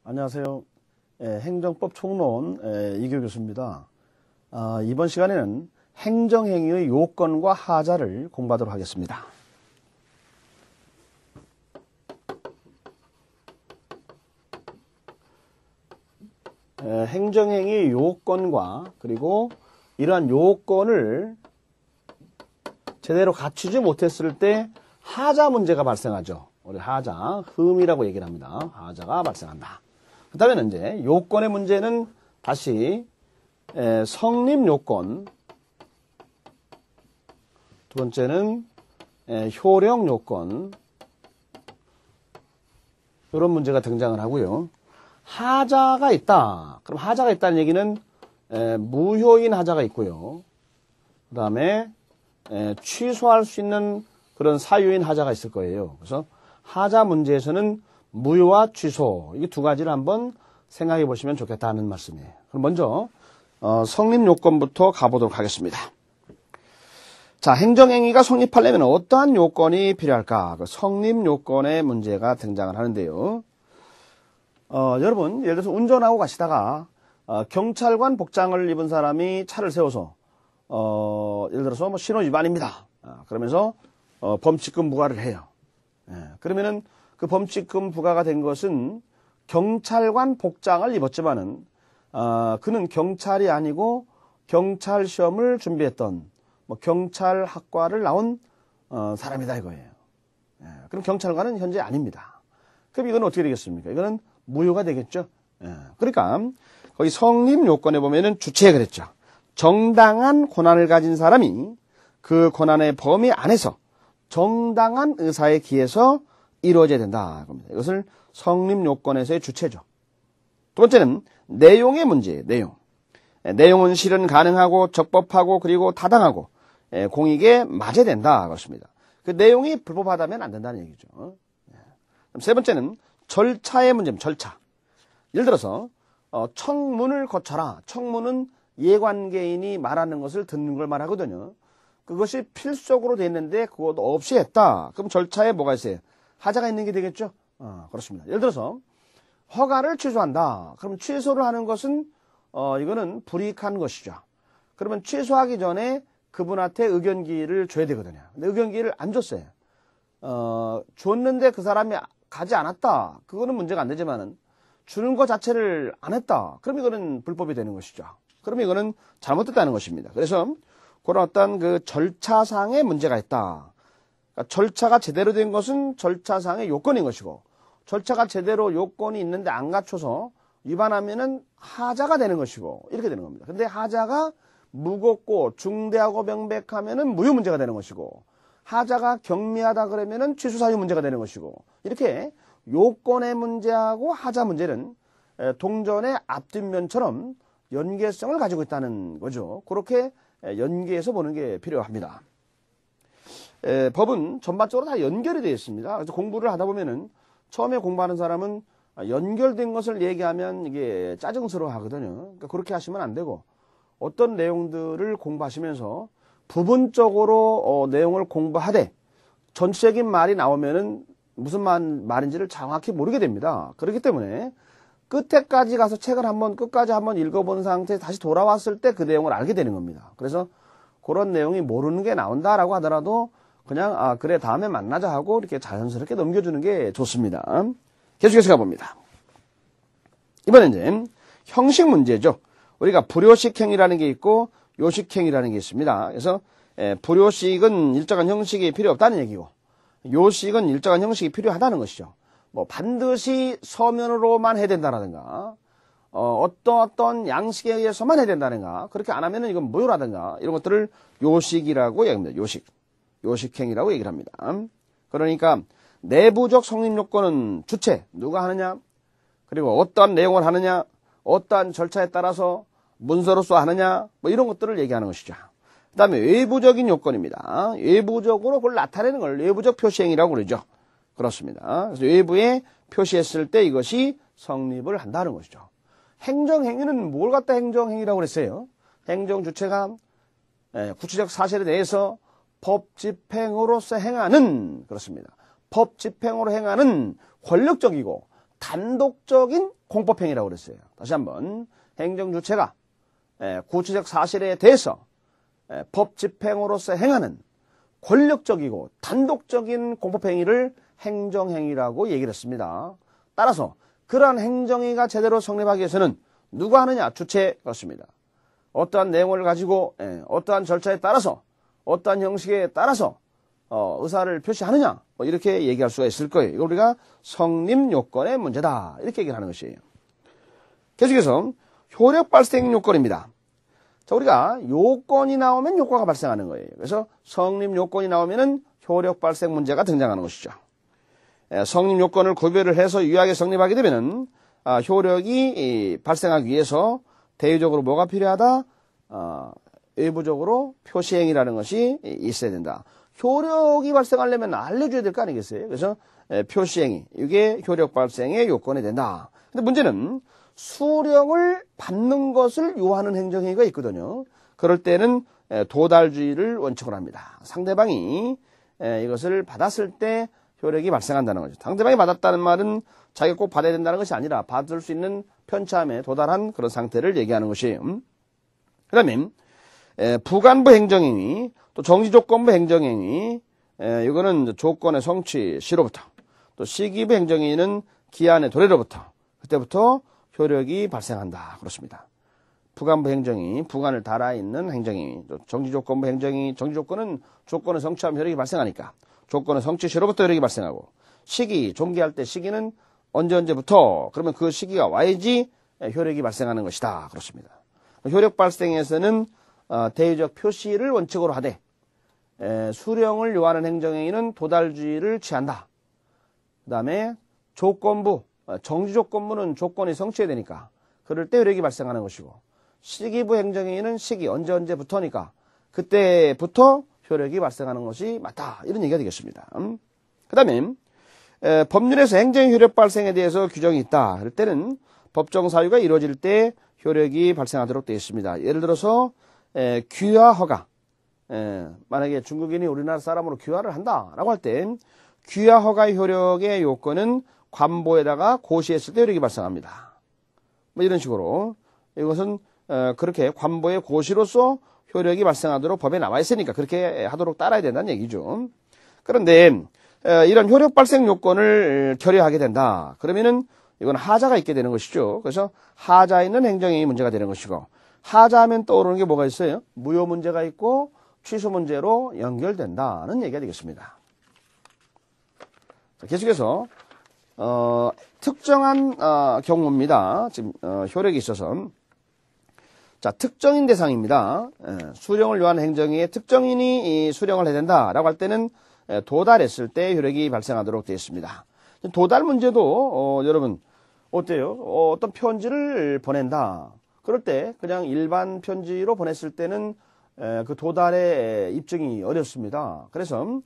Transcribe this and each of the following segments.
안녕하세요. 행정법 총론 이교 교수입니다. 이번 시간에는 행정행위의 요건과 하자를 공부하도록 하겠습니다. 행정행위의 요건과 그리고 이러한 요건을 제대로 갖추지 못했을 때 하자 문제가 발생하죠. 우리 하자, 흠이라고 얘기를 합니다. 하자가 발생한다. 그 다음에는 이제 요건의 문제는 다시 성립요건, 두 번째는 효력요건, 이런 문제가 등장을 하고요. 하자가 있다. 그럼 하자가 있다는 얘기는 무효인 하자가 있고요. 그 다음에 취소할 수 있는 그런 사유인 하자가 있을 거예요. 그래서 하자 문제에서는 무효와 취소, 이 두 가지를 한번 생각해 보시면 좋겠다는 말씀이에요. 그럼 먼저 성립요건부터 가보도록 하겠습니다. 자, 행정행위가 성립하려면 어떠한 요건이 필요할까? 그 성립요건의 문제가 등장을 하는데요. 여러분, 예를 들어서 운전하고 가시다가 경찰관 복장을 입은 사람이 차를 세워서 예를 들어서 뭐 신호 위반입니다. 그러면서 범칙금 부과를 해요. 그러면은 그 범칙금 부과가 된 것은 경찰관 복장을 입었지만은 그는 경찰이 아니고 경찰 시험을 준비했던 뭐 경찰 학과를 나온 사람이다 이거예요. 그럼 경찰관은 현재 아닙니다. 그럼 이건 어떻게 되겠습니까? 이거는 무효가 되겠죠. 그러니까 거기 성립 요건에 보면은 주체에 그랬죠. 정당한 권한을 가진 사람이 그 권한의 범위 안에서 정당한 의사에 기해서 이루어져야 된다. 이것을 성립 요건에서의 주체죠. 두 번째는 내용의 문제예요. 내용은 실현 가능하고 적법하고 그리고 타당하고 공익에 맞아야 된다. 그렇습니다. 그 내용이 불법하다면 안 된다는 얘기죠. 그럼 세 번째는 절차의 문제입니다. 절차. 예를 들어서 청문을 거쳐라. 청문은 예관계인이 말하는 것을 듣는 걸 말하거든요. 그것이 필수적으로 돼 있는데 그것 없이 했다. 그럼 절차에 뭐가 있어요? 하자가 있는 게 되겠죠? 그렇습니다. 예를 들어서 허가를 취소한다. 그럼 취소를 하는 것은 이거는 불이익한 것이죠. 그러면 취소하기 전에 그분한테 의견기를 줘야 되거든요. 근데 의견기를 안 줬어요. 줬는데 그 사람이 가지 않았다. 그거는 문제가 안 되지만은 주는 것 자체를 안 했다. 그럼 이거는 불법이 되는 것이죠. 그럼 이거는 잘못됐다는 것입니다. 그래서 그런 어떤 그 절차상의 문제가 있다. 그러니까 절차가 제대로 된 것은 절차상의 요건인 것이고, 절차가 제대로 요건이 있는데 안 갖춰서 위반하면은 하자가 되는 것이고, 이렇게 되는 겁니다. 근데 하자가 무겁고 중대하고 명백하면은 무효 문제가 되는 것이고, 하자가 경미하다 그러면은 취소 사유 문제가 되는 것이고, 이렇게 요건의 문제하고 하자 문제는 동전의 앞뒷면처럼 연계성을 가지고 있다는 거죠. 그렇게 연계해서 보는 게 필요합니다. 법은 전반적으로 다 연결이 되어 있습니다. 그래서 공부를 하다 보면은 처음에 공부하는 사람은 연결된 것을 얘기하면 이게 짜증스러워 하거든요. 그러니까 그렇게 하시면 안 되고 어떤 내용들을 공부하시면서 부분적으로 내용을 공부하되 전체적인 말이 나오면은 무슨 말인지를 정확히 모르게 됩니다. 그렇기 때문에 끝에까지 가서 책을 끝까지 한번 읽어본 상태에 다시 돌아왔을 때 그 내용을 알게 되는 겁니다. 그래서 그런 내용이 모르는 게 나온다라고 하더라도 그냥 그래 다음에 만나자 하고 이렇게 자연스럽게 넘겨주는 게 좋습니다. 계속해서 가봅니다. 이번엔 이제 형식 문제죠. 우리가 불요식행위라는 게 있고 요식행위라는 게 있습니다. 그래서 불요식은 일정한 형식이 필요 없다는 얘기고 요식은 일정한 형식이 필요하다는 것이죠. 뭐 반드시 서면으로만 해야 된다라든가 어떤 양식에 의해서만 해야 된다든가 그렇게 안 하면은 이건 무효라든가 이런 것들을 요식이라고 얘기합니다. 요식행위라고 얘기를 합니다. 그러니까 내부적 성립요건은 주체 누가 하느냐 그리고 어떠한 내용을 하느냐 어떠한 절차에 따라서 문서로서 하느냐 뭐 이런 것들을 얘기하는 것이죠. 그 다음에 외부적인 요건입니다. 외부적으로 그걸 나타내는 걸 외부적 표시행위라고 그러죠. 그렇습니다. 그래서 외부에 표시했을 때 이것이 성립을 한다는 것이죠. 행정행위는 뭘 갖다 행정행위라고 그랬어요? 행정 주체가 구체적 사실에 대해서 법 집행으로서 행하는 그렇습니다. 법 집행으로 행하는 권력적이고 단독적인 공법행위라고 그랬어요. 다시 한번 행정주체가 구체적 사실에 대해서 법 집행으로서 행하는 권력적이고 단독적인 공법행위를 행정행위라고 얘기를 했습니다. 따라서 그러한 행정행위가 제대로 성립하기 위해서는 누가 하느냐? 주체 그렇습니다. 어떠한 내용을 가지고 어떠한 절차에 따라서 어떠한 형식에 따라서 의사를 표시하느냐? 뭐 이렇게 얘기할 수가 있을 거예요. 이거 우리가 성립 요건의 문제다. 이렇게 얘기를 하는 것이에요. 계속해서 효력 발생 요건입니다. 자, 우리가 요건이 나오면 효과가 발생하는 거예요. 그래서 성립 요건이 나오면은 효력 발생 문제가 등장하는 것이죠. 성립 요건을 구별을 해서 유효하게 성립하게 되면은 효력이 발생하기 위해서 대외적으로 뭐가 필요하다? 외부적으로 표시행위라는 것이 있어야 된다. 효력이 발생하려면 알려줘야 될 거 아니겠어요? 그래서 표시행위, 이게 효력 발생의 요건이 된다. 근데 문제는 수령을 받는 것을 요하는 행정행위가 있거든요. 그럴 때는 도달주의를 원칙으로 합니다. 상대방이 이것을 받았을 때 효력이 발생한다는 거죠. 상대방이 받았다는 말은 자기가 꼭 받아야 된다는 것이 아니라 받을 수 있는 편차함에 도달한 그런 상태를 얘기하는 것이에요. 그 다음에 부관부 행정행위, 또 정지조건부 행정행위, 이거는 조건의 성취 시로부터, 또 시기부 행정행위는 기한의 도래로부터, 그때부터 효력이 발생한다. 그렇습니다. 부관부 행정이 부관을 달아있는 행정이, 정지조건부 행정이, 정지조건은 조건을 성취하면 효력이 발생하니까 조건의 성취 시로부터 효력이 발생하고, 시기, 종기할 때 시기는 언제부터, 그러면 그 시기가 와야지 효력이 발생하는 것이다. 그렇습니다. 효력 발생에서는 대외적 표시를 원칙으로 하되 수령을 요하는 행정행위는 도달주의를 취한다. 그 다음에 조건부, 정지조건부는 조건이 성취해야 되니까 그럴 때 효력이 발생하는 것이고, 시기부 행정행위는 시기, 언제부터니까 그때부터 효력이 발생하는 것이 맞다. 이런 얘기가 되겠습니다. 그 다음에 법률에서 행정의 효력 발생에 대해서 규정이 있다. 그럴 때는 법정 사유가 이루어질 때 효력이 발생하도록 되어 있습니다. 예를 들어서 귀화 허가, 만약에 중국인이 우리나라 사람으로 귀화를 한다라고 할 때 귀화 허가의 효력의 요건은 관보에다가 고시했을 때 효력이 발생합니다. 뭐 이런 식으로 이것은 그렇게 관보의 고시로서 효력이 발생하도록 법에 나와 있으니까 그렇게 하도록 따라야 된다는 얘기죠. 그런데 이런 효력 발생 요건을 결여하게 된다. 그러면은 이건 하자가 있게 되는 것이죠. 그래서 하자에 있는 행정행위 문제가 되는 것이고, 하자하면 떠오르는 게 뭐가 있어요? 무효 문제가 있고 취소 문제로 연결된다는 얘기가 되겠습니다. 자, 계속해서 특정한 경우입니다. 지금 효력이 있어서, 자, 특정인 대상입니다. 수령을 요하는 행정에 특정인이 수령을 해야 된다라고 할 때는 도달했을 때 효력이 발생하도록 되어 있습니다. 도달 문제도 여러분 어때요? 어떤 편지를 보낸다. 그럴 때 그냥 일반 편지로 보냈을 때는 그 도달의 입증이 어렵습니다. 그래서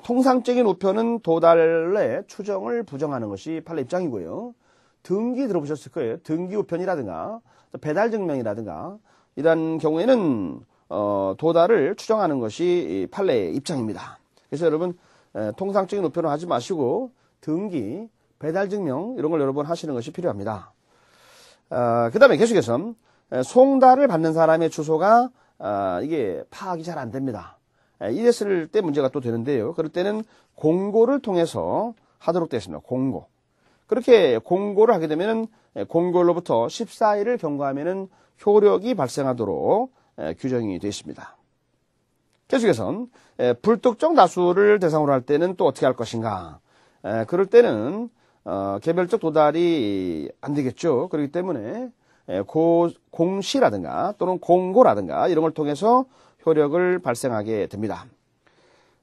통상적인 우편은 도달의 추정을 부정하는 것이 판례 입장이고요. 등기 들어보셨을 거예요. 등기 우편이라든가 배달 증명이라든가 이런 경우에는 도달을 추정하는 것이 판례의 입장입니다. 그래서 여러분 통상적인 우편을 하지 마시고 등기, 배달 증명 이런 걸 여러 번 하시는 것이 필요합니다. 그 다음에 계속해서 송달을 받는 사람의 주소가 이게 파악이 잘 안 됩니다. 이랬을 때 문제가 또 되는데요. 그럴 때는 공고를 통해서 하도록 되어 있습니다. 공고. 그렇게 공고를 하게 되면은 공고로부터 14일을 경과하면은 효력이 발생하도록 규정이 되어 있습니다. 계속해서 불특정 다수를 대상으로 할 때는 또 어떻게 할 것인가? 그럴 때는 개별적 도달이 안 되겠죠. 그렇기 때문에 공시라든가 또는 공고라든가 이런 걸 통해서 효력을 발생하게 됩니다.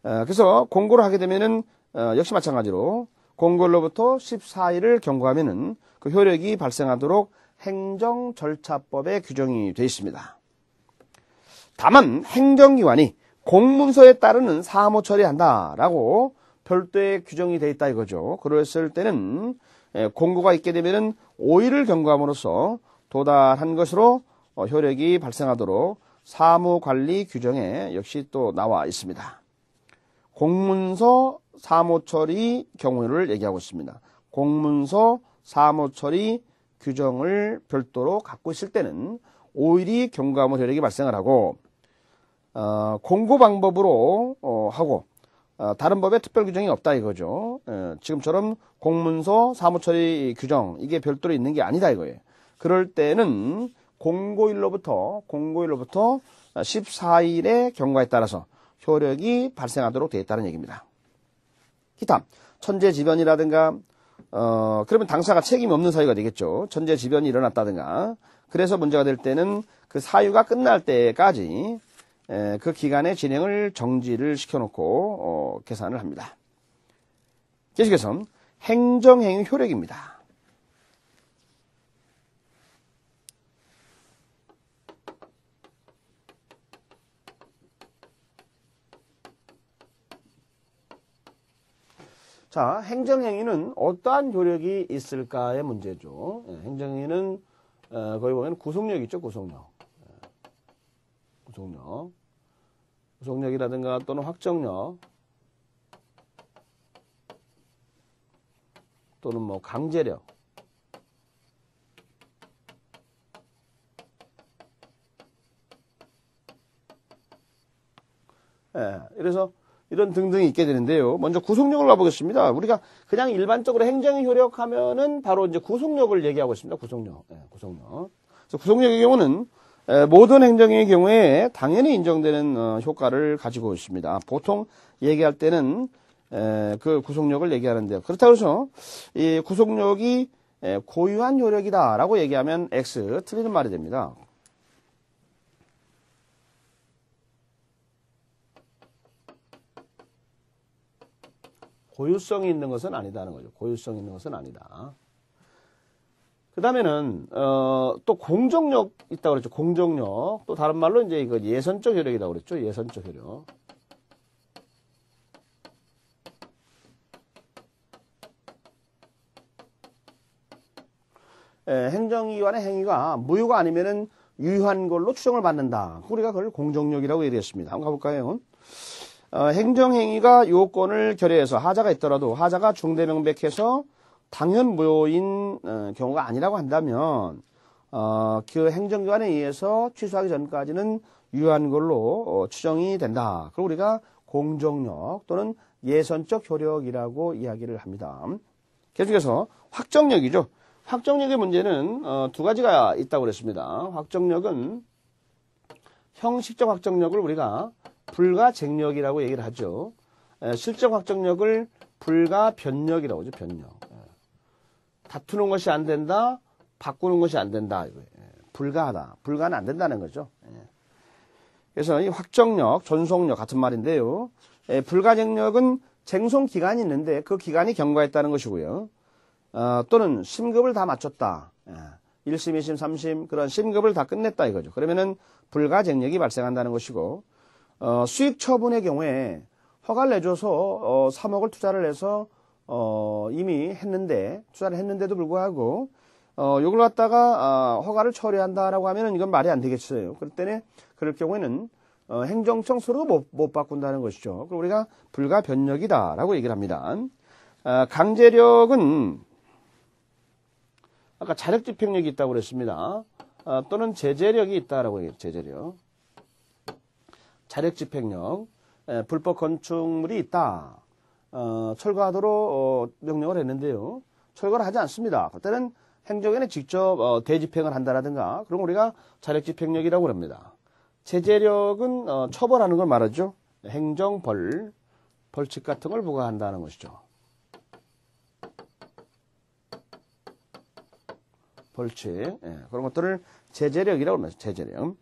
그래서 공고를 하게 되면은 역시 마찬가지로 공고로부터 14일을 경과하면은 그 효력이 발생하도록 행정절차법에 규정이 되어 있습니다. 다만 행정기관이 공문서에 따르는 사무 처리한다라고 별도의 규정이 되어 있다 이거죠. 그랬을 때는 공고가 있게 되면은 5일을 경과함으로써 도달한 것으로 효력이 발생하도록 사무관리 규정에 역시 또 나와 있습니다. 공문서 사무처리 경우를 얘기하고 있습니다. 공문서 사무처리 규정을 별도로 갖고 있을 때는 오일이 경과물 효력이 발생을 하고 공고 방법으로 하고 다른 법에 특별 규정이 없다 이거죠. 지금처럼 공문서 사무처리 규정 이게 별도로 있는 게 아니다 이거예요. 그럴 때는 공고일로부터 14일의 경과에 따라서 효력이 발생하도록 되어 있다는 얘기입니다. 기타 천재지변이라든가 그러면 당사가 책임이 없는 사유가 되겠죠. 천재지변이 일어났다든가 그래서 문제가 될 때는 그 사유가 끝날 때까지 그 기간의 진행을 정지를 시켜놓고 계산을 합니다. 계속해서 행정행위 효력입니다. 자, 행정행위는 어떠한 효력이 있을까의 문제죠. 행정행위는 거기 보면 구속력 있죠, 구속력. 구속력이라든가 또는 확정력 또는 뭐 강제력 그래서 이런 등등이 있게 되는데요. 먼저 구속력을 봐보겠습니다. 우리가 그냥 일반적으로 행정의 효력하면은 바로 이제 구속력을 얘기하고 있습니다. 구속력. 구속력. 그래서 구속력의 경우는 모든 행정의 경우에 당연히 인정되는 효과를 가지고 있습니다. 보통 얘기할 때는 그 구속력을 얘기하는데요. 그렇다고 해서 이 구속력이 고유한 효력이다라고 얘기하면 X 틀리는 말이 됩니다. 고유성이 있는 것은 아니다는 거죠. 고유성이 있는 것은 아니다. 그 다음에는 또 공정력 있다고 그랬죠. 공정력. 또 다른 말로 이제 이거 예선적 효력이라고 그랬죠. 예선적 효력. 행정기관의 행위가 무효가 아니면은 유효한 걸로 추정을 받는다. 우리가 그걸 공정력이라고 얘기했습니다. 한번 가볼까요? 행정행위가 요건을 결여해서 하자가 있더라도 하자가 중대명백해서 당연 무효인 경우가 아니라고 한다면 그 행정기관에 의해서 취소하기 전까지는 유효한 걸로 추정이 된다. 그리고 우리가 공정력 또는 예선적 효력이라고 이야기를 합니다. 계속해서 확정력이죠. 확정력의 문제는 두 가지가 있다고 그랬습니다. 확정력은 형식적 확정력을 우리가 불가쟁력이라고 얘기를 하죠. 실적 확정력을 불가변력이라고 하죠. 변력. 다투는 것이 안 된다. 바꾸는 것이 안 된다. 불가하다. 불가는 안 된다는 거죠. 그래서 이 확정력, 전속력 같은 말인데요. 불가쟁력은 쟁송 기간이 있는데 그 기간이 경과했다는 것이고요. 또는 심급을 다 마쳤다. 1심, 2심, 3심 그런 심급을 다 끝냈다 이거죠. 그러면은 불가쟁력이 발생한다는 것이고 수익 처분의 경우에 허가를 내줘서 3억을 투자를 해서 이미 했는데 투자를 했는데도 불구하고 이걸 갖다가 허가를 처리한다라고 하면은 이건 말이 안 되겠어요. 그럴 경우에는 행정청 서로 못 바꾼다는 것이죠. 그럼 우리가 불가변력이다라고 얘기를 합니다. 강제력은 아까 자력집행력이 있다고 그랬습니다. 또는 제재력이 있다라고 얘기해요. 제재력. 자력집행력. 불법 건축물이 있다. 철거하도록 명령을 했는데요. 철거를 하지 않습니다. 그때는 행정위원회 직접 대집행을 한다라든가 그럼 우리가 자력집행력이라고 합니다. 제재력은 처벌하는 걸 말하죠. 행정벌, 벌칙 같은 걸 부과한다는 것이죠. 벌칙, 그런 것들을 제재력이라고 합니다. 제재력.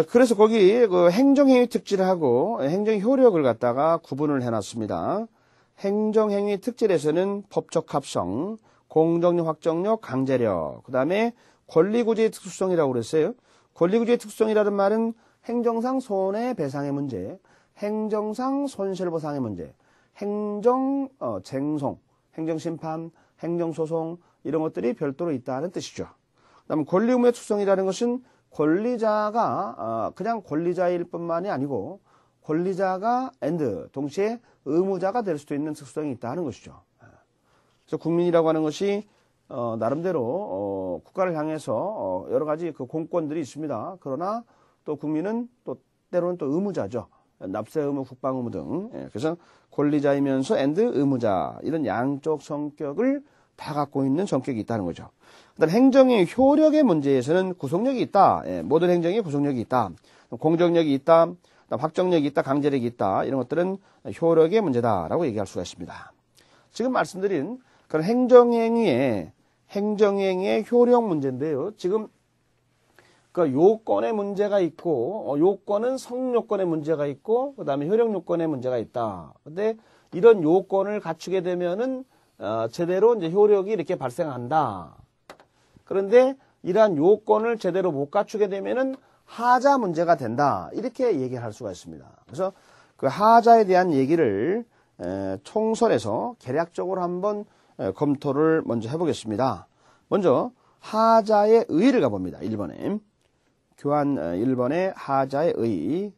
그래서 거기 그 행정행위 특질하고 행정효력을 갖다가 구분을 해놨습니다. 행정행위 특질에서는 법적 합성, 공정력, 확정력, 강제력, 그 다음에 권리구제의 특수성이라고 그랬어요. 권리구제의 특수성이라는 말은 행정상 손해배상의 문제, 행정상 손실보상의 문제, 쟁송, 행정심판, 행정소송 이런 것들이 별도로 있다는 뜻이죠. 그 다음에 권리의무의 특성이라는 것은 권리자가 그냥 권리자일 뿐만이 아니고 권리자가 동시에 의무자가 될 수도 있는 특성이 있다는 것이죠. 그래서 국민이라고 하는 것이 나름대로 국가를 향해서 여러 가지 그 공권들이 있습니다. 그러나 또 국민은 또 때로는 또 의무자죠. 납세 의무, 국방 의무 등. 그래서 권리자이면서 의무자 이런 양쪽 성격을 다 갖고 있는 성격이 있다는 거죠. 그다음 행정의 효력의 문제에서는 구속력이 있다. 모든 행정에 구속력이 있다. 공정력이 있다. 확정력이 있다. 강제력이 있다. 이런 것들은 효력의 문제다라고 얘기할 수가 있습니다. 지금 말씀드린 그런 행정행위의 효력 문제인데요. 지금 그 요건의 문제가 있고, 요건은 성요건의 문제가 있고, 그 다음에 효력 요건의 문제가 있다. 근데 이런 요건을 갖추게 되면은, 제대로 이제 효력이 이렇게 발생한다. 그런데 이러한 요건을 제대로 못 갖추게 되면은 하자 문제가 된다. 이렇게 얘기할 수가 있습니다. 그래서 그 하자에 대한 얘기를 총선에서 개략적으로 한번 검토를 먼저 해보겠습니다. 먼저 하자의 의의를 가봅니다. 1번에. 교환 1번의 하자의 의의.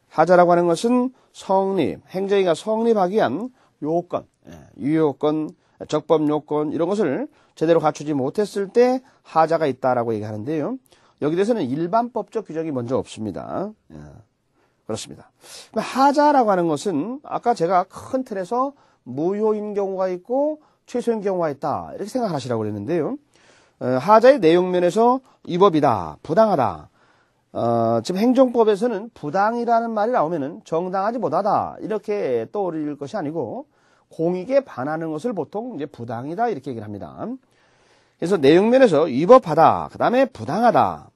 하자라고 하는 것은 성립, 행정위가 성립하기 위한 요건, 유효건, 적법 요건 이런 것을 제대로 갖추지 못했을 때 하자가 있다라고 얘기하는데요. 여기 대해서는 일반법적 규정이 먼저 없습니다. 그렇습니다. 하자라고 하는 것은 아까 제가 큰 틀에서 무효인 경우가 있고 최소인 경우가 있다 이렇게 생각하시라고 그랬는데요. 하자의 내용면에서 위법이다, 부당하다. 지금 행정법에서는 부당이라는 말이 나오면은 정당하지 못하다 이렇게 떠올릴 것이 아니고 공익에 반하는 것을 보통 이제 부당이다 이렇게 얘기를 합니다. 그래서 내용면에서 위법하다, 그 다음에 부당하다,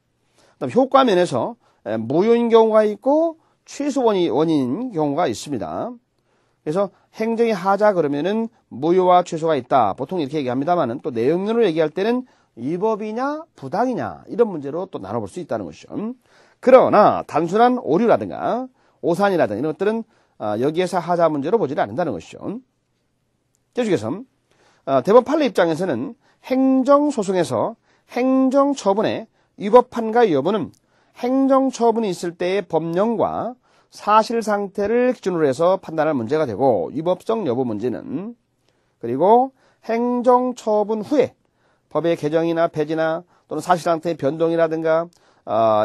그다음 효과면에서 무효인 경우가 있고 취소 원인인 경우가 있습니다. 그래서 행정의 하자 그러면은 무효와 취소가 있다. 보통 이렇게 얘기합니다만은 또 내용면으로 얘기할 때는 위법이냐 부당이냐 이런 문제로 또 나눠볼 수 있다는 것이죠. 그러나 단순한 오류라든가 오산이라든가 이런 것들은 여기에서 하자 문제로 보지를 않는다는 것이죠. 계속해서 대법 판례 입장에서는 행정소송에서 행정처분의 위법한가 여부는 행정처분이 있을 때의 법령과 사실 상태를 기준으로 해서 판단할 문제가 되고 위법성 여부 문제는 그리고 행정처분 후에 법의 개정이나 폐지나 또는 사실 상태의 변동이라든가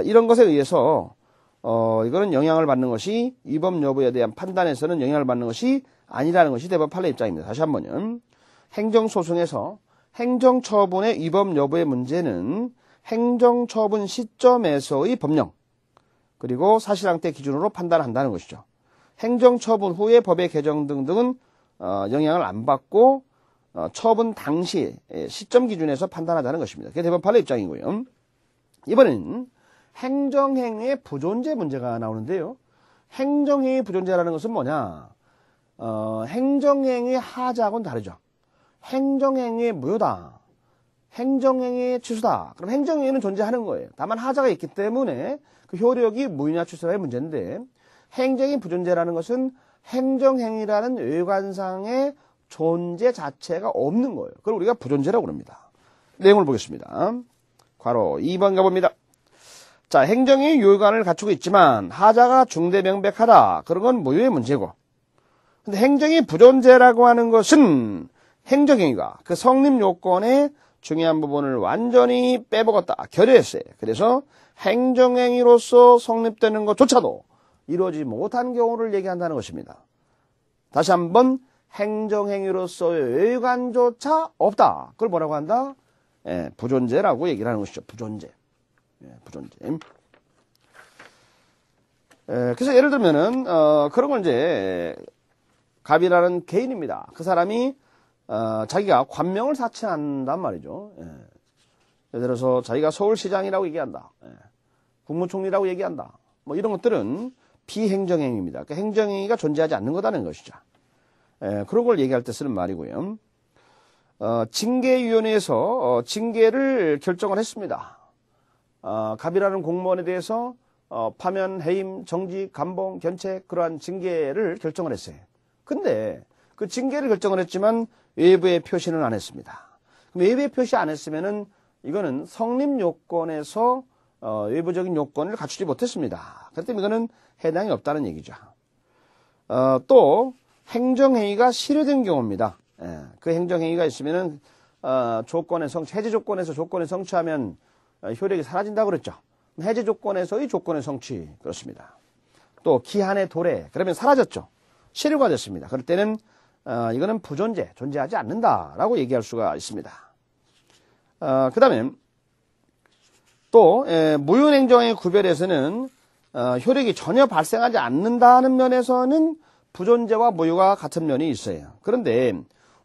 이런 것에 의해서 이거는 영향을 받는 것이 위법 여부에 대한 판단에서는 영향을 받는 것이 아니라는 것이 대법 판례 입장입니다. 다시 한번요. 행정소송에서 행정처분의 위법 여부의 문제는 행정처분 시점에서의 법령 그리고 사실상태 기준으로 판단한다는 것이죠. 행정처분 후의 법의 개정 등등은 영향을 안 받고 처분 당시 시점 기준에서 판단하자는 것입니다. 그게 대법 판례 입장이고요. 이번엔 행정행위의 부존재 문제가 나오는데요. 행정행위 부존재라는 것은 뭐냐? 행정행위의 하자하고는 다르죠. 행정행위의 무효다. 행정행위의 취소다. 그럼 행정행위는 존재하는 거예요. 다만 하자가 있기 때문에 그 효력이 무효냐 취소의 문제인데 행정의 부존재라는 것은 행정행위라는 외관상의 존재 자체가 없는 거예요. 그걸 우리가 부존재라고 합니다. 내용을 보겠습니다. 괄호 2번 가봅니다. 자, 행정의 요건을 갖추고 있지만 하자가 중대명백하다. 그런 건 무효의 문제고. 근데 행정의 부존재라고 하는 것은 행정행위가 그 성립 요건의 중요한 부분을 완전히 빼먹었다. 결여했어요. 그래서 행정행위로서 성립되는 것조차도 이루어지지 못한 경우를 얘기한다는 것입니다. 다시 한번 행정행위로서의 외관조차 없다. 그걸 뭐라고 한다? 부존재라고 얘기를 하는 것이죠. 부존재. 부존재. 그래서 예를 들면은 그런 걸 이제 갑이라는 개인입니다. 그 사람이 자기가 관명을 사칭한단 말이죠. 예를 들어서 자기가 서울시장이라고 얘기한다. 국무총리라고 얘기한다. 뭐 이런 것들은 비행정행위입니다. 그러니까 행정행위가 존재하지 않는 거다는 것이죠. 그런 걸 얘기할 때 쓰는 말이고요. 징계위원회에서 징계를 결정을 했습니다. 갑이라는 공무원에 대해서 파면, 해임, 정지, 감봉, 견책 그러한 징계를 결정을 했어요. 근데 그 징계를 결정을 했지만 외부에 표시는 안 했습니다. 그럼 외부에 표시 안 했으면은 이거는 성립 요건에서 외부적인 요건을 갖추지 못했습니다. 그렇기 때문에 이거는 해당이 없다는 얘기죠. 또 행정행위가 실효된 경우입니다. 그 행정행위가 있으면은 해제 조건에서 조건을 성취하면 효력이 사라진다고 그랬죠. 해제 조건에서의 조건의 성취 그렇습니다. 또 기한의 도래 그러면 사라졌죠. 실효가 됐습니다. 그럴 때는 이거는 부존재, 존재하지 않는다라고 얘기할 수가 있습니다. 그 다음에 또 무효행정의 구별에서는 효력이 전혀 발생하지 않는다는 면에서는 부존재와 무효가 같은 면이 있어요. 그런데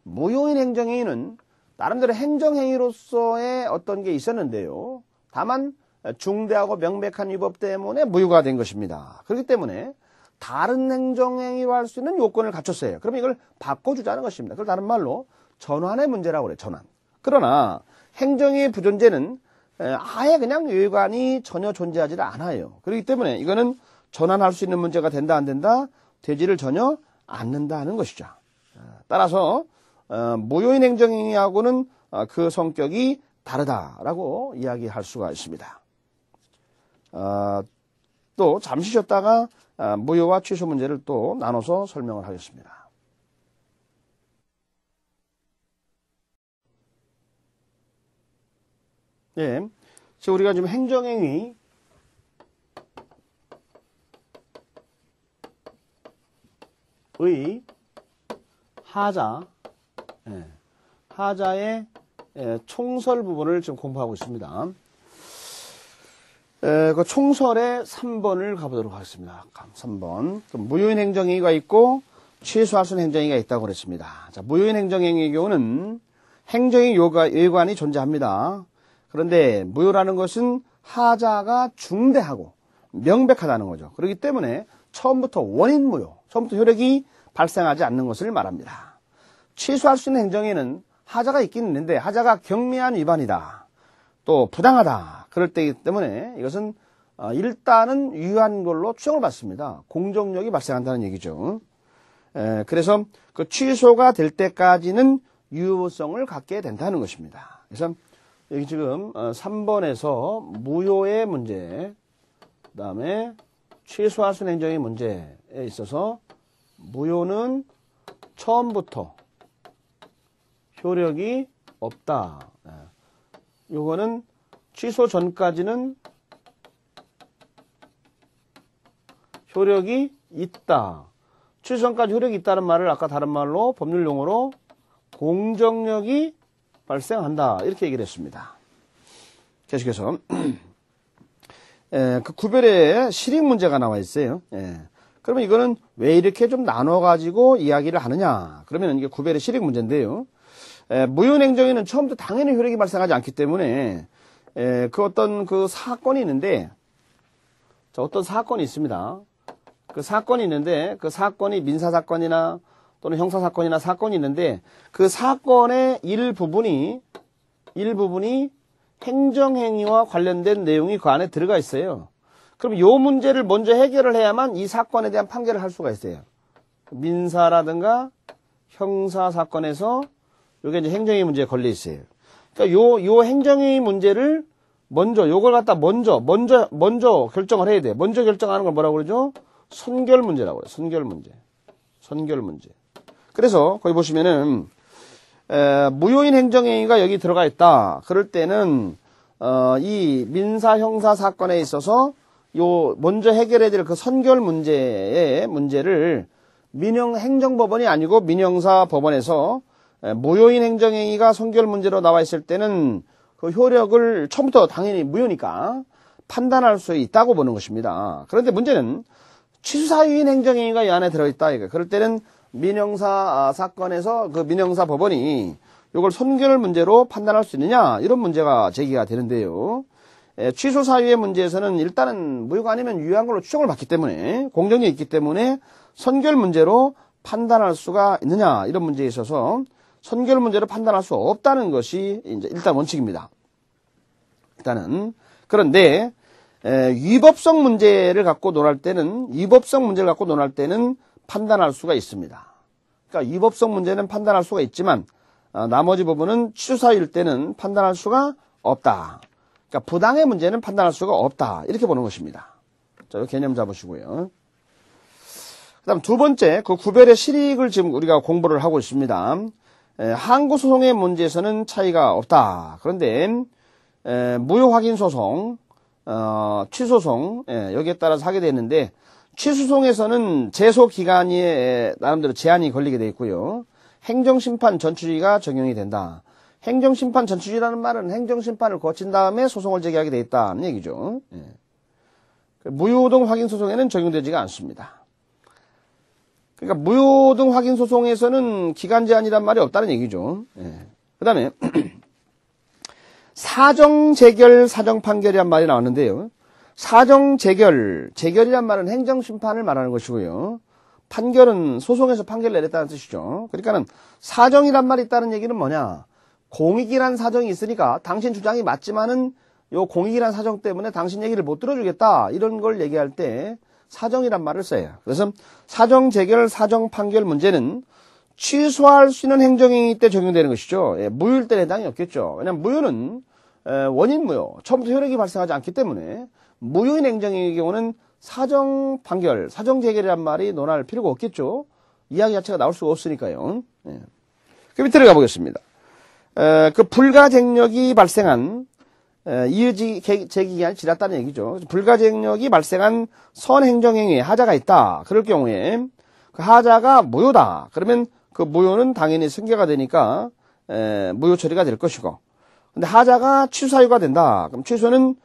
무효인 행정행위는 나름대로 행정행위로서의 어떤 게 있었는데요. 다만 중대하고 명백한 위법 때문에 무효가 된 것입니다. 그렇기 때문에 다른 행정행위로 할 수 있는 요건을 갖췄어요. 그러면 이걸 바꿔주자는 것입니다. 그걸 다른 말로 전환의 문제라고 그래요. 전환. 그러나 행정의 부존재는 아예 그냥 외관이 전혀 존재하지 않아요. 그렇기 때문에 이거는 전환할 수 있는 문제가 된다 안 된다? 되지를 전혀 않는다는 것이죠. 따라서 무효인 행정행위하고는 그 성격이 다르다라고 이야기할 수가 있습니다. 또 잠시 쉬었다가 무효와 취소 문제를 또 나눠서 설명을 하겠습니다. 예, 지금 우리가 지금 행정행위 의 하자, 하자의 총설 부분을 지금 공부하고 있습니다. 그 총설의 3번을 가보도록 하겠습니다. 3번. 무효인 행정행위가 있고 취소할 수 있는 행정행위가 있다고 그랬습니다. 자, 무효인 행정행위의 경우는 행정의 요관이 존재합니다. 그런데 무효라는 것은 하자가 중대하고 명백하다는 거죠. 그렇기 때문에 처음부터 원인 무효, 처음부터 효력이 발생하지 않는 것을 말합니다. 취소할 수 있는 행정에는 하자가 있긴 있는데 하자가 경미한 위반이다. 또 부당하다. 그럴 때이기 때문에 이것은 일단은 유효한 걸로 추정을 받습니다. 공정력이 발생한다는 얘기죠. 그래서 그 취소가 될 때까지는 유효성을 갖게 된다는 것입니다. 그래서 여기 지금 3번에서 무효의 문제, 그 다음에 취소할 수 있는 행정의 문제에 있어서 무효는 처음부터 효력이 없다. 요거는 취소 전까지는 효력이 있다. 취소 전까지 효력이 있다는 말을 아까 다른 말로 법률 용어로 공정력이 발생한다. 이렇게 얘기를 했습니다. 계속해서 그 구별에 실익 문제가 나와 있어요. 그러면 이거는 왜 이렇게 좀 나눠가지고 이야기를 하느냐. 그러면 이게 구별의 실익 문제인데요. 무효인 행정에는 처음부터 당연히 효력이 발생하지 않기 때문에 그 어떤 그 사건이 있는데, 자, 어떤 사건이 있습니다. 그 사건이 있는데 그 사건이 민사사건이나 또는 형사사건이나 사건이 있는데 그 사건의 일부분이 행정행위와 관련된 내용이 그 안에 들어가 있어요. 그럼 이 문제를 먼저 해결을 해야만 이 사건에 대한 판결을 할 수가 있어요. 민사라든가 형사사건에서 이게 이제 행정행위 문제에 걸려 있어요. 그러니까 요 행정행위 문제를 요걸 갖다 먼저 결정을 해야 돼. 먼저 결정하는 걸 뭐라고 그러죠? 선결 문제라고 그래요. 선결 문제. 그래서 거기 보시면은 무효인 행정행위가 여기 들어가 있다. 그럴 때는 이 민사 형사 사건에 있어서 요 먼저 해결해야 될 그 선결 문제의 문제를 행정법원이 아니고 민형사 법원에서 무효인 행정행위가 선결 문제로 나와 있을 때는 그 효력을 처음부터 당연히 무효니까 판단할 수 있다고 보는 것입니다. 그런데 문제는 취소사유인 행정행위가 이 안에 들어있다. 그럴 때는 민형사 사건에서 그 민형사 법원이 이걸 선결 문제로 판단할 수 있느냐, 이런 문제가 제기가 되는데요. 취소 사유의 문제에서는 일단은 무효가 아니면 유효한 걸로 추정을 받기 때문에, 공정이 있기 때문에 선결 문제로 판단할 수가 있느냐, 이런 문제에 있어서 선결 문제로 판단할 수 없다는 것이 이제 일단 원칙입니다. 일단은. 그런데 위법성 문제를 갖고 논할 때는 판단할 수가 있습니다. 그러니까 위법성 문제는 판단할 수가 있지만 나머지 부분은 취소사유일 때는 판단할 수가 없다. 그러니까 부당의 문제는 판단할 수가 없다. 이렇게 보는 것입니다. 자, 이 개념 잡으시고요. 그 다음 두 번째, 그 구별의 실익을 지금 우리가 공부를 하고 있습니다. 항고소송의 문제에서는 차이가 없다. 그런데 무효확인소송, 취소송 여기에 따라서 하게 되는데 취소송에서는 제소기간이 나름대로 제한이 걸리게 되어 있고요. 행정심판 전추지가 적용이 된다. 행정심판 전추지라는 말은 행정심판을 거친 다음에 소송을 제기하게 되어 있다는 얘기죠. 무효등 확인소송에는 적용되지가 않습니다. 그러니까 무효등 확인소송에서는 기간 제한이란 말이 없다는 얘기죠. 그 다음에 사정재결, 사정판결이란 말이 나왔는데요. 재결이란 말은 행정심판을 말하는 것이고요. 판결은 소송에서 판결을 내렸다는 뜻이죠. 그러니까는 사정이란 말이 있다는 얘기는 뭐냐? 공익이란 사정이 있으니까 당신 주장이 맞지만은 요 공익이란 사정 때문에 당신 얘기를 못 들어주겠다. 이런 걸 얘기할 때 사정이란 말을 써요. 그래서 사정재결, 사정판결 문제는 취소할 수 있는 행정행위 때 적용되는 것이죠. 무효일 때는 해당이 없겠죠. 왜냐하면 무효는 원인 무효, 처음부터 효력이 발생하지 않기 때문에 무효인 행정행위의 경우는 사정판결, 사정재결이란 말이 논할 필요가 없겠죠. 이야기 자체가 나올 수가 없으니까요. 그 밑으로 가보겠습니다. 그 불가쟁력이 발생한 이의 제기기한이 지났다는 얘기죠. 불가쟁력이 발생한 선행정행위에 하자가 있다. 그럴 경우에 그 하자가 무효다. 그러면 그 무효는 당연히 승계가 되니까 무효 처리가 될 것이고, 근데 하자가 취소 사유가 된다. 그럼 취소는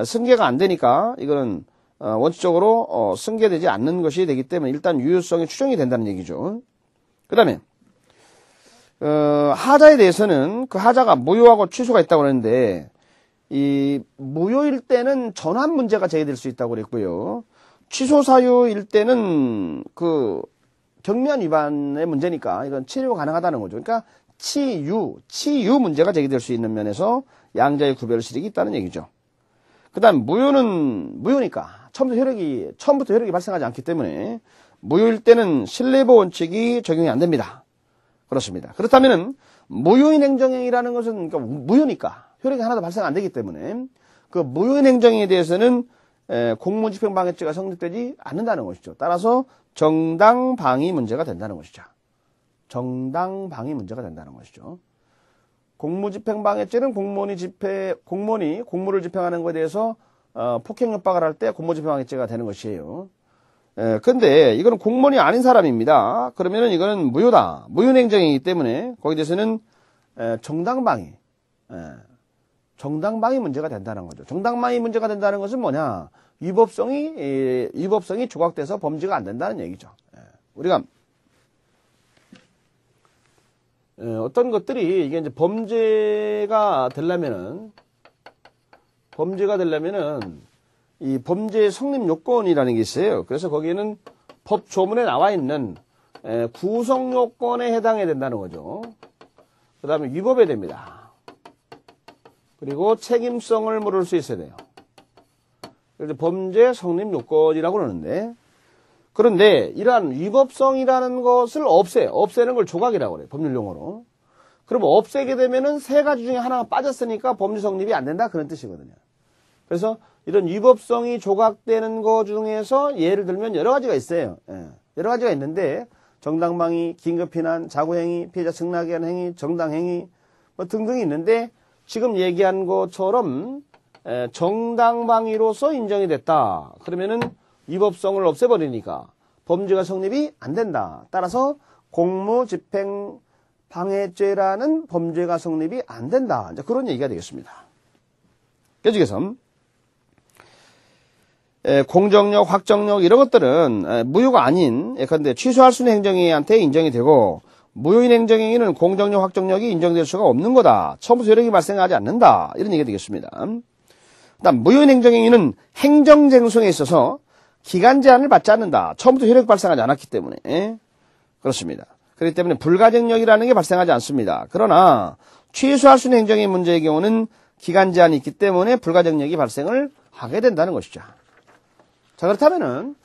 승계가 안 되니까 이거는 원칙적으로 승계되지 않는 것이 되기 때문에 일단 유효성이 추정이 된다는 얘기죠. 그 다음에 하자에 대해서는 그 하자가 무효하고 취소가 있다고 그랬는데 이 무효일 때는 전환 문제가 제기될 수 있다고 그랬고요. 취소 사유일 때는 그 경미한 위반의 문제니까 이건 치료 가능하다는 거죠. 그러니까 치유 문제가 제기될 수 있는 면에서 양자의 구별 실익이 있다는 얘기죠. 그 다음 무효는 무효니까 처음부터 효력이 발생하지 않기 때문에 무효일 때는 신뢰보 원칙이 적용이 안 됩니다. 그렇습니다. 그렇다면은 무효인 행정행위라는 것은 그러니까 무효니까 효력이 하나도 발생 안 되기 때문에 그 무효인 행정행위에 대해서는 공무집행방해죄가 성립되지 않는다는 것이죠. 따라서 정당방위 문제가 된다는 것이죠. 정당방위 문제가 된다는 것이죠. 공무집행방해죄는 공무원이 공무를 집행하는 것에 대해서 폭행협박을 할 때 공무집행방해죄가 되는 것이에요. 근데 이거는 공무원이 아닌 사람입니다. 그러면은 이거는 무효다. 무효행정이기 때문에 거기에 대해서는 정당방위 문제가 된다는 거죠. 정당방위 문제가 된다는 것은 뭐냐? 위법성이 조각돼서 범죄가 안 된다는 얘기죠. 우리가 어떤 것들이 이게 이제 범죄가 되려면은 이 범죄 성립 요건이라는 게 있어요. 그래서 거기에는 법 조문에 나와 있는 구성 요건에 해당해야 된다는 거죠. 그 다음에 위법해야 됩니다. 그리고 책임성을 물을 수 있어야 돼요. 그래서 범죄 성립 요건이라고 그러는데, 그런데 이러한 위법성이라는 것을 없애는 걸 조각이라고 그래요. 법률 용어로. 그럼 없애게 되면은 세 가지 중에 하나가 빠졌으니까 범죄 성립이 안 된다. 그런 뜻이거든요. 그래서 이런 위법성이 조각되는 것 중에서 예를 들면 여러 가지가 있어요. 여러 가지가 있는데 정당방위, 긴급피난, 자구행위, 피해자 승낙에 대한 행위, 정당행위 뭐 등등이 있는데 지금 얘기한 것처럼 정당방위로서 인정이 됐다. 그러면은 위법성을 없애버리니까 범죄가 성립이 안 된다. 따라서 공무집행방해죄라는 범죄가 성립이 안 된다. 이제 그런 얘기가 되겠습니다. 계속해서 공정력, 확정력 이런 것들은 무효가 아닌 예컨대 취소할 수 있는 행정행위한테 인정이 되고 무효인 행정행위는 공정력, 확정력이 인정될 수가 없는 거다. 처음부터 효력이 발생하지 않는다. 이런 얘기가 되겠습니다. 그다음 무효인 행정행위는 행정쟁송에 있어서 기간 제한을 받지 않는다. 처음부터 효력이 발생하지 않았기 때문에 그렇습니다. 그렇기 때문에 불가쟁력이라는 게 발생하지 않습니다. 그러나 취소할 수 있는 행정행위 문제의 경우는 기간 제한이 있기 때문에 불가쟁력이 발생을 하게 된다는 것이죠. 자, 그렇다면은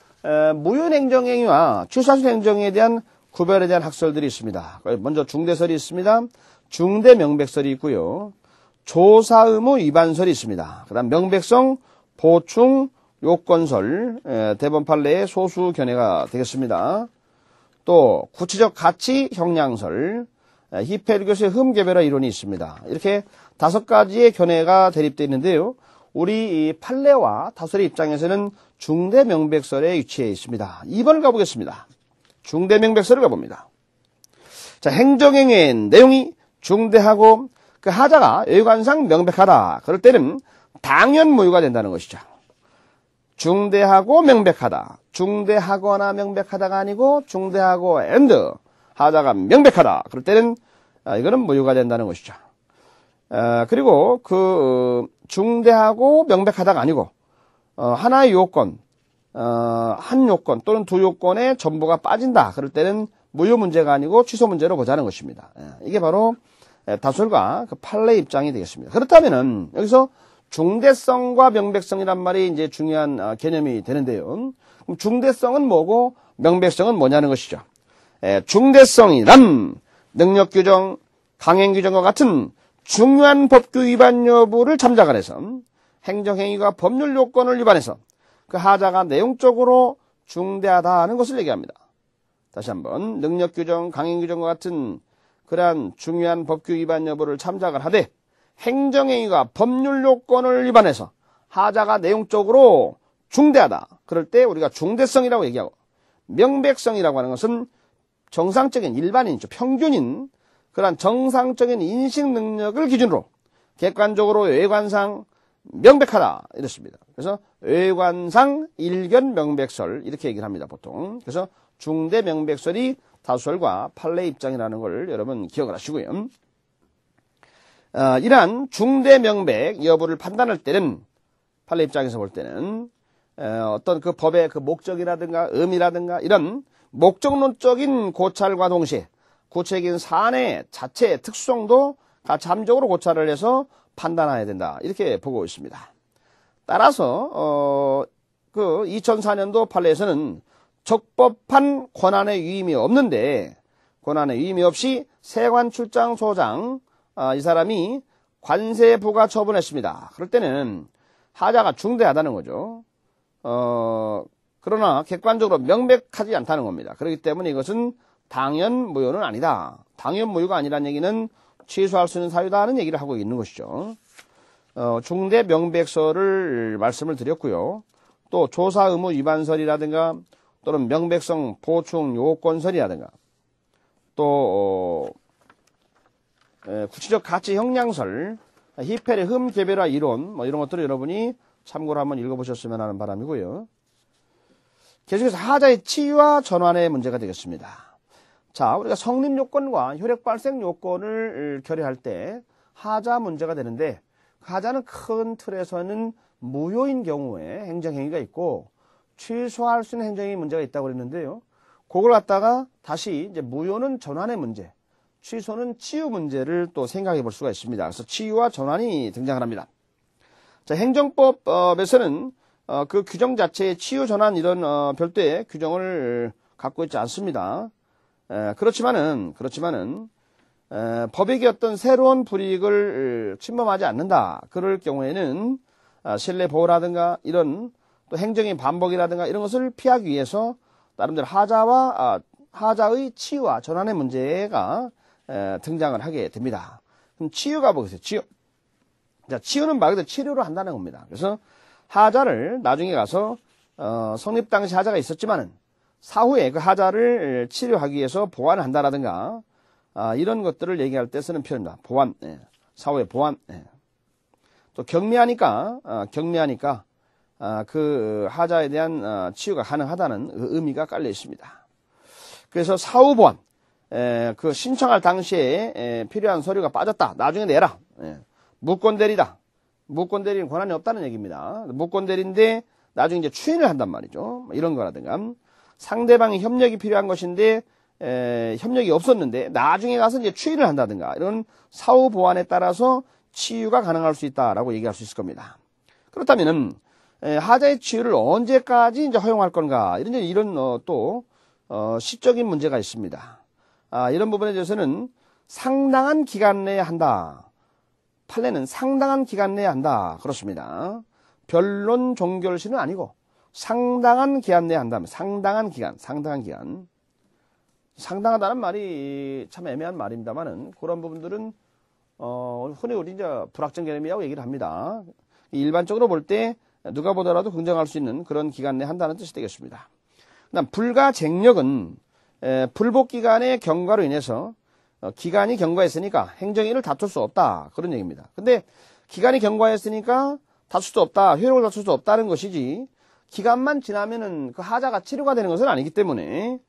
무효인 행정행위와 취소할 수 있는 행정행위에 대한 구별에 대한 학설들이 있습니다. 먼저 중대설이 있습니다. 중대명백설이 있고요. 조사의무 위반설이 있습니다. 그 다음 명백성, 보충, 요건설, 대법 판례의 소수 견해가 되겠습니다. 또 구체적 가치 형량설, 히페르교스의 흠개별화 이론이 있습니다. 이렇게 5가지의 견해가 대립되어 있는데요. 우리 이 판례와 다솔의 입장에서는 중대명백설에 위치해 있습니다. 2번을 가보겠습니다. 중대명백설을 가봅니다. 자, 행정행위의 내용이 중대하고 그 하자가 외관상 명백하다. 그럴 때는 당연 무효가 된다는 것이죠. 중대하고 명백하다. 중대하거나 명백하다가 아니고 중대하고 and 하자가 명백하다. 그럴 때는 이거는 무효가 된다는 것이죠. 그리고 그 중대하고 명백하다가 아니고 하나의 요건, 한 요건 또는 두 요건의 전부가 빠진다. 그럴 때는 무효 문제가 아니고 취소 문제로 보자는 것입니다. 이게 바로 다솔과 그 판례 입장이 되겠습니다. 그렇다면은 여기서 중대성과 명백성이란 말이 이제 중요한 개념이 되는데요. 그럼 중대성은 뭐고 명백성은 뭐냐는 것이죠. 중대성이란 능력 규정, 강행 규정과 같은 중요한 법규 위반 여부를 참작을 해서 행정행위가 법률 요건을 위반해서 그 하자가 내용적으로 중대하다는 것을 얘기합니다. 다시 한번 능력 규정, 강행 규정과 같은 그러한 중요한 법규 위반 여부를 참작을 하되 행정행위가 법률 요건을 위반해서 하자가 내용적으로 중대하다. 그럴 때 우리가 중대성이라고 얘기하고 명백성이라고 하는 것은 정상적인 일반인이죠. 평균인 그러한 정상적인 인식 능력을 기준으로 객관적으로 외관상 명백하다 이렇습니다. 그래서 외관상 일견 명백설 이렇게 얘기를 합니다. 보통. 그래서 중대 명백설이 다수설과 판례 입장이라는 걸 여러분 기억을 하시고요. 이러한 중대 명백 여부를 판단할 때는 판례 입장에서 볼 때는 어떤 그 법의 그 목적이라든가 의미라든가 이런 목적론적인 고찰과 동시에 구체적인 사안의 자체의 특수성도 같이 함정으로 고찰을 해서 판단해야 된다. 이렇게 보고 있습니다. 따라서 그 2004년도 판례에서는 적법한 권한의 위임이 없는데 권한의 위임이 없이 세관 출장 소장 이 사람이 관세 부과 처분했습니다. 그럴 때는 하자가 중대하다는 거죠. 그러나 객관적으로 명백하지 않다는 겁니다. 그렇기 때문에 이것은 당연 무효는 아니다. 당연 무효가 아니라는 얘기는 취소할 수 있는 사유다는 얘기를 하고 있는 것이죠. 중대 명백설을 말씀을 드렸고요. 또 조사 의무 위반설이라든가 또는 명백성 보충 요건설이라든가 또 구체적 가치 형량설, 히펠의 흠 개별화 이론 뭐 이런 것들을 여러분이 참고로 한번 읽어보셨으면 하는 바람이고요. 계속해서 하자의 치유와 전환의 문제가 되겠습니다. 자, 우리가 성립 요건과 효력 발생 요건을 결의할 때 하자 문제가 되는데 하자는 큰 틀에서는 무효인 경우에 행정행위가 있고 취소할 수 있는 행정행위 문제가 있다고 그랬는데요. 그걸 갖다가 다시 이제 무효는 전환의 문제, 취소는 치유 문제를 또 생각해 볼 수가 있습니다. 그래서 치유와 전환이 등장을 합니다. 자, 행정법에서는 그 규정 자체의 치유 전환 이런 별도의 규정을 갖고 있지 않습니다. 그렇지만은 법익의 어떤 새로운 불이익을 침범하지 않는다. 그럴 경우에는 신뢰 보호라든가 이런 또 행정의 반복이라든가 이런 것을 피하기 위해서 나름대로 하자의 치유와 전환의 문제가 등장을 하게 됩니다. 그럼 치유가 보겠어요. 치유. 자, 치유는 말 그대로 치료를 한다는 겁니다. 그래서 하자를 나중에 가서 성립 당시 하자가 있었지만은 사후에 그 하자를 치료하기 위해서 보완을 한다라든가 이런 것들을 얘기할 때 쓰는 표현입니다. 보완, 사후에 보완. 또 경미하니까 그 하자에 대한 치유가 가능하다는 그 의미가 깔려 있습니다. 그래서 사후 보완, 그 신청할 당시에 필요한 서류가 빠졌다. 나중에 내라. 무권 대리다. 무권 대리는 권한이 없다는 얘기입니다. 무권 대리인데 나중에 이제 추인을 한단 말이죠. 이런 거라든가 상대방의 협력이 필요한 것인데 협력이 없었는데 나중에 가서 이제 추인을 한다든가 이런 사후 보완에 따라서 치유가 가능할 수 있다라고 얘기할 수 있을 겁니다. 그렇다면은 하자의 치유를 언제까지 이제 허용할 건가 이런 또 시적인 문제가 있습니다. 이런 부분에 대해서는 상당한 기간 내에 한다. 판례는 상당한 기간 내에 한다. 그렇습니다. 변론 종결시는 아니고 상당한 기간 내에 한다면 상당한 기간. 상당하다는 말이 참 애매한 말입니다만은 그런 부분들은 흔히 우리 이제 불확정 개념이라고 얘기를 합니다. 일반적으로 볼 때 누가 보더라도 긍정할 수 있는 그런 기간 내에 한다는 뜻이 되겠습니다. 그다음 불가쟁력은 불복 기간의 경과로 인해서 기간이 경과했으니까 행정일을 다툴 수 없다 그런 얘기입니다. 근데 기간이 경과했으니까 다툴 수 없다, 효력을 다툴 수 없다는 것이지 기간만 지나면은 그 하자가 치료가 되는 것은 아니기 때문에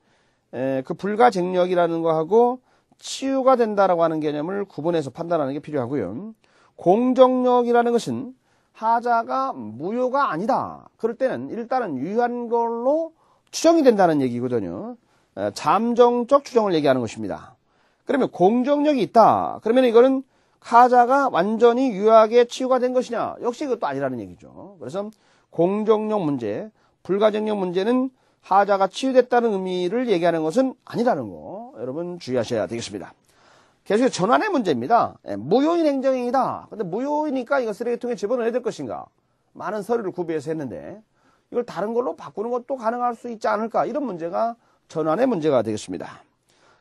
그 불가쟁력이라는 거하고 치유가 된다라고 하는 개념을 구분해서 판단하는 게 필요하고요. 공정력이라는 것은 하자가 무효가 아니다. 그럴 때는 일단은 유효한 걸로 추정이 된다는 얘기거든요. 잠정적 추정을 얘기하는 것입니다. 그러면 공정력이 있다. 그러면 이거는 하자가 완전히 유효하게 치유가 된 것이냐? 역시 이것도 아니라는 얘기죠. 그래서 공정력 문제, 불가쟁력 문제는 하자가 치유됐다는 의미를 얘기하는 것은 아니라는 거 여러분 주의하셔야 되겠습니다. 계속해서 전환의 문제입니다. 무효인 행정행위다. 근데 무효이니까 이거 쓰레기통에 집어넣어야 될 것인가? 많은 서류를 구비해서 했는데 이걸 다른 걸로 바꾸는 것도 가능할 수 있지 않을까? 이런 문제가 전환의 문제가 되겠습니다.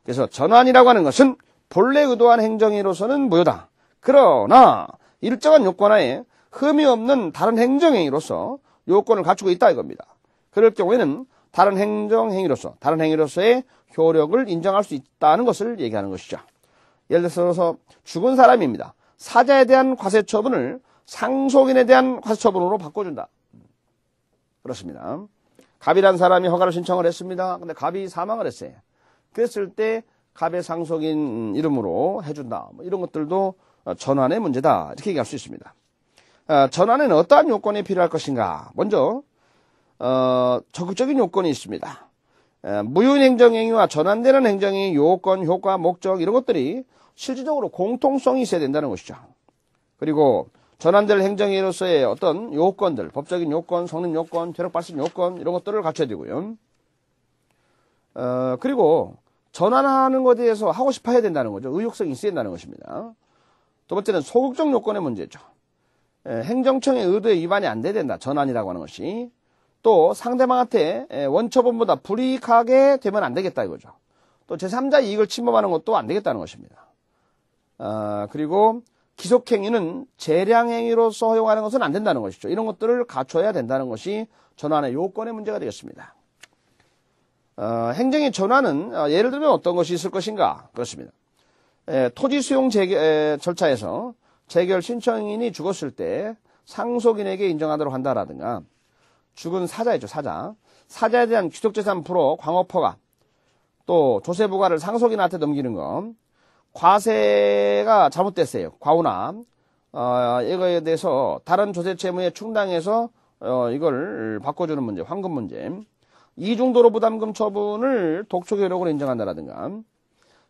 그래서 전환이라고 하는 것은 본래 의도한 행정행위로서는 무효다. 그러나 일정한 요건하에 흠이 없는 다른 행정행위로서 요건을 갖추고 있다 이겁니다. 그럴 경우에는 다른 행위로서의 효력을 인정할 수 있다는 것을 얘기하는 것이죠. 예를 들어서 죽은 사람입니다. 사자에 대한 과세처분을 상속인에 대한 과세처분으로 바꿔준다. 그렇습니다. 갑이라는 사람이 허가를 신청을 했습니다. 근데 갑이 사망을 했어요. 그랬을 때 갑의 상속인 이름으로 해준다. 뭐 이런 것들도 전환의 문제다. 이렇게 얘기할 수 있습니다. 전환에는 어떠한 요건이 필요할 것인가? 먼저 적극적인 요건이 있습니다. 무효인 행정행위와 전환되는 행정행위 요건, 효과, 목적 이런 것들이 실질적으로 공통성이 있어야 된다는 것이죠. 그리고 전환될 행정행위로서의 어떤 요건들, 법적인 요건, 성립 요건, 효력 발생 요건 이런 것들을 갖춰야 되고요. 그리고 전환하는 것에 대해서 하고 싶어 해야 된다는 거죠. 의욕성이 있어야 된다는 것입니다. 두 번째는 소극적 요건의 문제죠. 행정청의 의도에 위반이 안 돼야 된다. 전환이라고 하는 것이. 또 상대방한테 원처분보다 불이익하게 되면 안 되겠다 이거죠. 또 제3자 이익을 침범하는 것도 안 되겠다는 것입니다. 그리고 기속행위는 재량행위로서 허용하는 것은 안 된다는 것이죠. 이런 것들을 갖춰야 된다는 것이 전환의 요건의 문제가 되겠습니다. 행정의 전환은 예를 들면 어떤 것이 있을 것인가? 그렇습니다. 토지 수용 절차에서 재결 신청인이 죽었을 때 상속인에게 인정하도록 한다라든가 죽은 사자이죠, 사자. 사자에 대한 귀속재산 불허, 광업허가, 또 조세부과를 상속인한테 넘기는 것, 과세가 잘못됐어요. 과오남. 이거에 대해서 다른 조세채무에 충당해서 이걸 바꿔주는 문제, 환급 문제. 이중도로 부담금 처분을 독촉효력으로 인정한다라든가.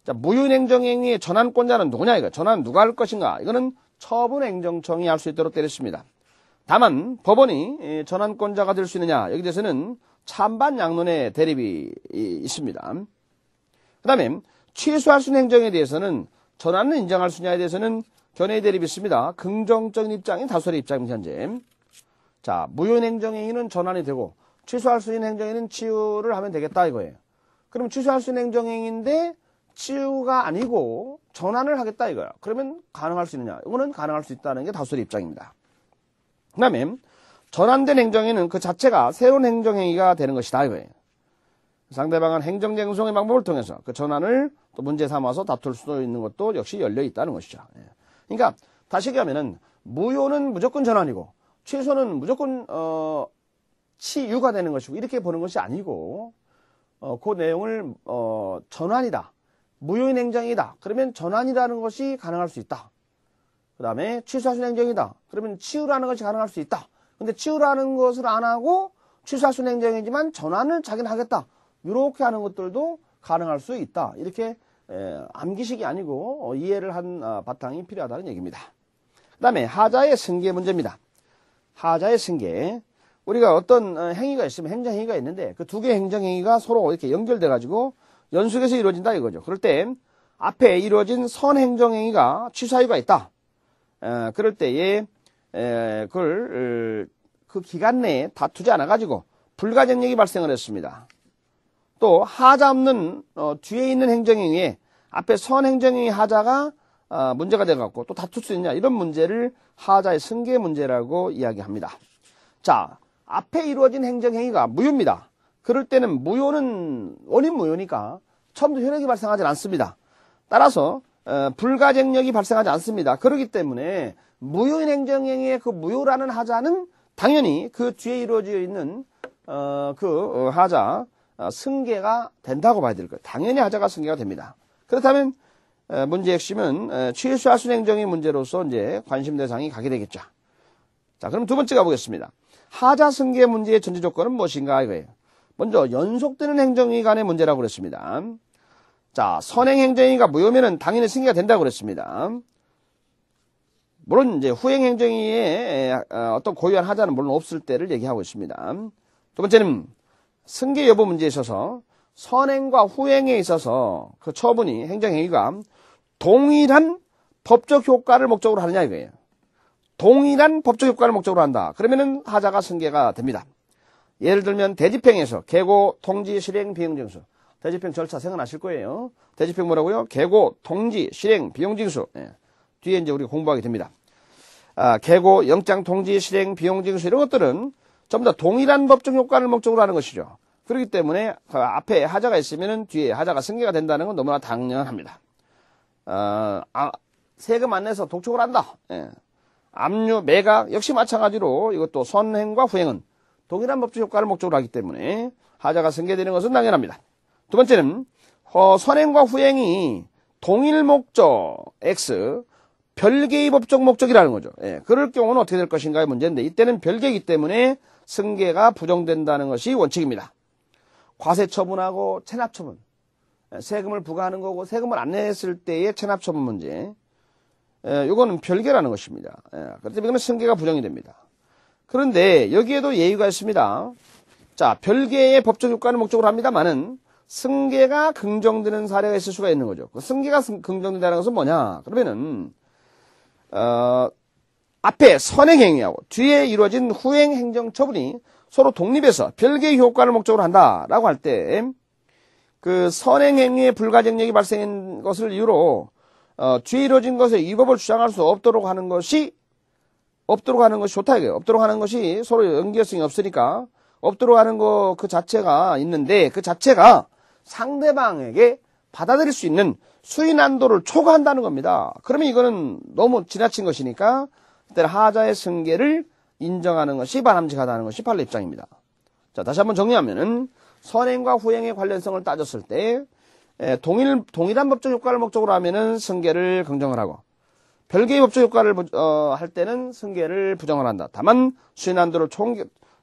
자, 무효인 행정행위의 전환권자는 누구냐 이거. 전환은 누가 할 것인가? 이거는 처분행정청이 할 수 있도록 되어 있습니다. 다만 법원이 전환권자가 될 수 있느냐 여기 대해서는 찬반 양론의 대립이 있습니다. 그 다음에 취소할 수 있는 행정에 대해서는 전환을 인정할 수 있냐에 대해서는 견해의 대립이 있습니다. 긍정적인 입장인 다수의 입장입니다. 현재. 자, 무효인 행정행위는 전환이 되고 취소할 수 있는 행정행위는 치유를 하면 되겠다 이거예요. 그럼 취소할 수 있는 행정행위인데 치유가 아니고 전환을 하겠다 이거야. 그러면 가능할 수 있느냐? 이거는 가능할 수 있다는 게 다수의 입장입니다. 그 다음에 전환된 행정행위는 그 자체가 새로운 행정행위가 되는 것이다 이거예요. 상대방은 행정쟁송의 방법을 통해서 그 전환을 또 문제 삼아서 다툴 수도 있는 것도 역시 열려 있다는 것이죠. 그러니까 다시 얘기하면은 무효는 무조건 전환이고 취소는 무조건 치유가 되는 것이고 이렇게 보는 것이 아니고 그 내용을 전환이다. 무효인 행정이다. 그러면 전환이라는 것이 가능할 수 있다. 그 다음에 취소할 수 있는 행정이다. 그러면 치유라는 것이 가능할 수 있다. 근데 치유라는 것을 안 하고 취소할 수 있는 행정이지만 전환을 자기는 하겠다. 이렇게 하는 것들도 가능할 수 있다. 이렇게 암기식이 아니고 이해를 한 바탕이 필요하다는 얘기입니다. 그 다음에 하자의 승계 문제입니다. 하자의 승계. 우리가 어떤 행위가 있으면 행정행위가 있는데 그 두 개의 행정행위가 서로 이렇게 연결돼 가지고 연속해서 이루어진다 이거죠. 그럴 때 앞에 이루어진 선행정행위가 취소하유가 있다. 그럴 때에 그걸 그 기간 내에 다투지 않아 가지고 불가쟁력이 발생을 했습니다. 또 하자 없는 뒤에 있는 행정행위에 앞에 선 행정행위 하자가 문제가 돼갖고 또 다툴 수 있냐 이런 문제를 하자의 승계 문제라고 이야기합니다. 자, 앞에 이루어진 행정행위가 무효입니다. 그럴 때는 무효는 원인 무효니까 처음부터 효력이 발생하지 않습니다. 따라서 불가쟁력이 발생하지 않습니다. 그렇기 때문에 무효인 행정행위의 그 무효라는 하자는 당연히 그 뒤에 이루어져 있는 하자 승계가 된다고 봐야 될 거예요. 당연히 하자가 승계가 됩니다. 그렇다면 문제 핵심은 취소하순 행정의 문제로서 이제 관심 대상이 가게 되겠죠. 자, 그럼 두 번째 가보겠습니다. 하자 승계 문제의 전제 조건은 무엇인가 이거예요. 먼저 연속되는 행정위 간의 문제라고 그랬습니다. 자, 선행 행정위가 무효면은 당연히 승계가 된다고 그랬습니다. 물론 이제 후행 행정위에 어떤 고유한 하자는 물론 없을 때를 얘기하고 있습니다. 두 번째는 승계 여부 문제에 있어서 선행과 후행에 있어서 그 처분이 행정행위가 동일한 법적 효과를 목적으로 하느냐 이거예요. 동일한 법적 효과를 목적으로 한다. 그러면은 하자가 승계가 됩니다. 예를 들면 대집행에서 계고, 통지, 실행, 비용징수. 대집행 절차 생각나실 거예요. 대집행 뭐라고요? 계고, 통지, 실행, 비용징수. 예. 뒤에 이제 우리가 공부하게 됩니다. 계고, 영장, 통지, 실행, 비용징수 이런 것들은 전부 다 동일한 법적 효과를 목적으로 하는 것이죠. 그렇기 때문에 그 앞에 하자가 있으면은 뒤에 하자가 승계가 된다는 건 너무나 당연합니다. 세금 안 내서 독촉을 한다. 예. 압류, 매각 역시 마찬가지로 이것도 선행과 후행은 동일한 법적 효과를 목적으로 하기 때문에 하자가 승계되는 것은 당연합니다. 두 번째는 선행과 후행이 동일 목적 X 별개의 법적 목적이라는 거죠. 예, 그럴 경우는 어떻게 될 것인가의 문제인데 이때는 별개이기 때문에 승계가 부정된다는 것이 원칙입니다. 과세 처분하고 체납 처분, 세금을 부과하는 거고 세금을 안 냈을 때의 체납 처분 문제, 이거는 별개라는 것입니다. 그렇기 때문에 승계가 부정이 됩니다. 그런데 여기에도 예의가 있습니다. 자, 별개의 법적 효과를 목적으로 합니다만은 승계가 긍정되는 사례가 있을 수가 있는 거죠. 그 승계가 긍정된다는 것은 뭐냐? 그러면은 앞에 선행행위하고 뒤에 이루어진 후행행정 처분이 서로 독립해서 별개의 효과를 목적으로 한다라고 할 때 그 선행행위의 불가쟁력이 발생한 것을 이유로 뒤에 이루어진 것에 위법을 주장할 수 없도록 하는 것이 좋다 이거예요. 없도록 하는 것이 서로 연계성이 없으니까 없도록 하는 거 그 자체가 있는데 그 자체가 상대방에게 받아들일 수 있는 수위 난도를 초과한다는 겁니다. 그러면 이거는 너무 지나친 것이니까 그때는 하자의 승계를 인정하는 것이 바람직하다는 것이 판례 입장입니다. 자, 다시 한번 정리하면은 선행과 후행의 관련성을 따졌을 때 동일한 법적 효과를 목적으로 하면은 승계를 긍정을 하고 별개의 법적 효과를 할 때는 승계를 부정을 한다. 다만 수위 난도를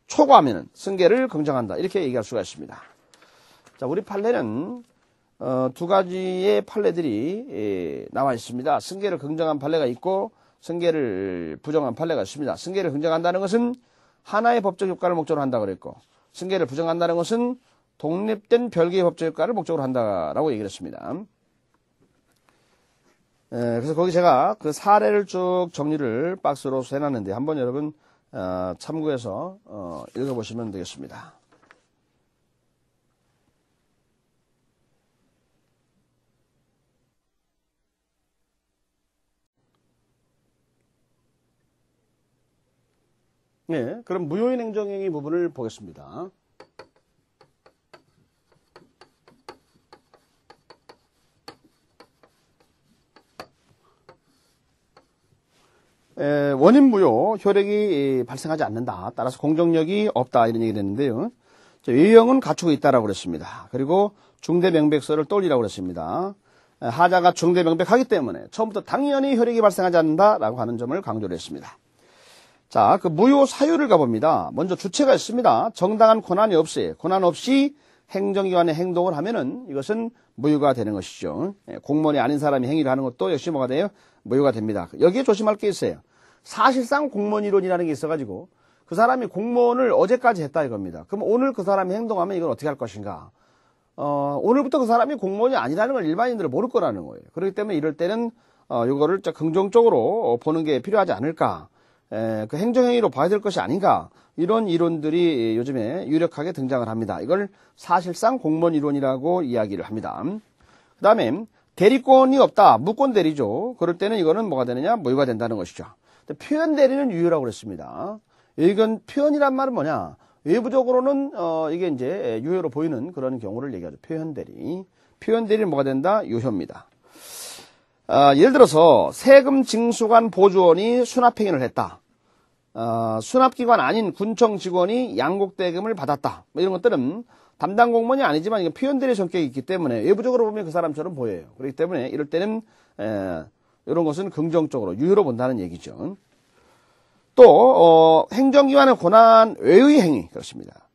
초과하면은 승계를 긍정한다. 이렇게 얘기할 수가 있습니다. 자, 우리 판례는 두 가지의 판례들이 나와 있습니다. 승계를 긍정한 판례가 있고 승계를 부정한 판례가 있습니다. 승계를 긍정한다는 것은 하나의 법적 효과를 목적으로 한다고 그랬고 승계를 부정한다는 것은 독립된 별개의 법적 효과를 목적으로 한다라고 얘기를 했습니다. 그래서 거기 제가 그 사례를 쭉 정리를 박스로 해놨는데 한번 여러분 참고해서 읽어보시면 되겠습니다. 네, 그럼 무효인 행정행위 부분을 보겠습니다. 원인 무효, 효력이 발생하지 않는다. 따라서 공정력이 없다. 이런 얘기를 했는데요. 유형은 갖추고 있다라고 그랬습니다. 그리고 중대명백서를 떠올리라고 그랬습니다. 하자가 중대명백하기 때문에 처음부터 당연히 효력이 발생하지 않는다라고 하는 점을 강조를 했습니다. 자, 그 무효 사유를 가봅니다. 먼저 주체가 있습니다. 정당한 권한이 권한 없이 행정기관의 행동을 하면은 이것은 무효가 되는 것이죠. 공무원이 아닌 사람이 행위를 하는 것도 역시 뭐가 돼요? 무효가 됩니다. 여기에 조심할 게 있어요. 사실상 공무원 이론이라는 게 있어가지고 그 사람이 공무원을 어제까지 했다 이겁니다. 그럼 오늘 그 사람이 행동하면 이걸 어떻게 할 것인가? 오늘부터 그 사람이 공무원이 아니라는 걸 일반인들은 모를 거라는 거예요. 그렇기 때문에 이럴 때는 이거를 긍정적으로 보는 게 필요하지 않을까? 그 행정행위로 봐야 될 것이 아닌가, 이런 이론들이 요즘에 유력하게 등장을 합니다. 이걸 사실상 공무원 이론이라고 이야기를 합니다. 그 다음에 대리권이 없다, 무권 대리죠. 그럴 때는 이거는 뭐가 되느냐, 무효가 된다는 것이죠. 표현 대리는 유효라고 그랬습니다. 이건 표현이란 말은 뭐냐, 외부적으로는 이게 이제 유효로 보이는 그런 경우를 얘기하죠. 표현 대리. 표현 대리는 뭐가 된다? 유효입니다. 예를 들어서 세금 징수관 보조원이 수납행위를 했다. 수납기관 아닌 군청 직원이 양곡대금을 받았다. 뭐 이런 것들은 담당 공무원이 아니지만 이게 표현 대리 성격이 있기 때문에 외부적으로 보면 그 사람처럼 보여요. 그렇기 때문에 이럴 때는 이런 것은 긍정적으로 유효로 본다는 얘기죠. 또 행정기관의 권한 외의 행위, 그렇습니다.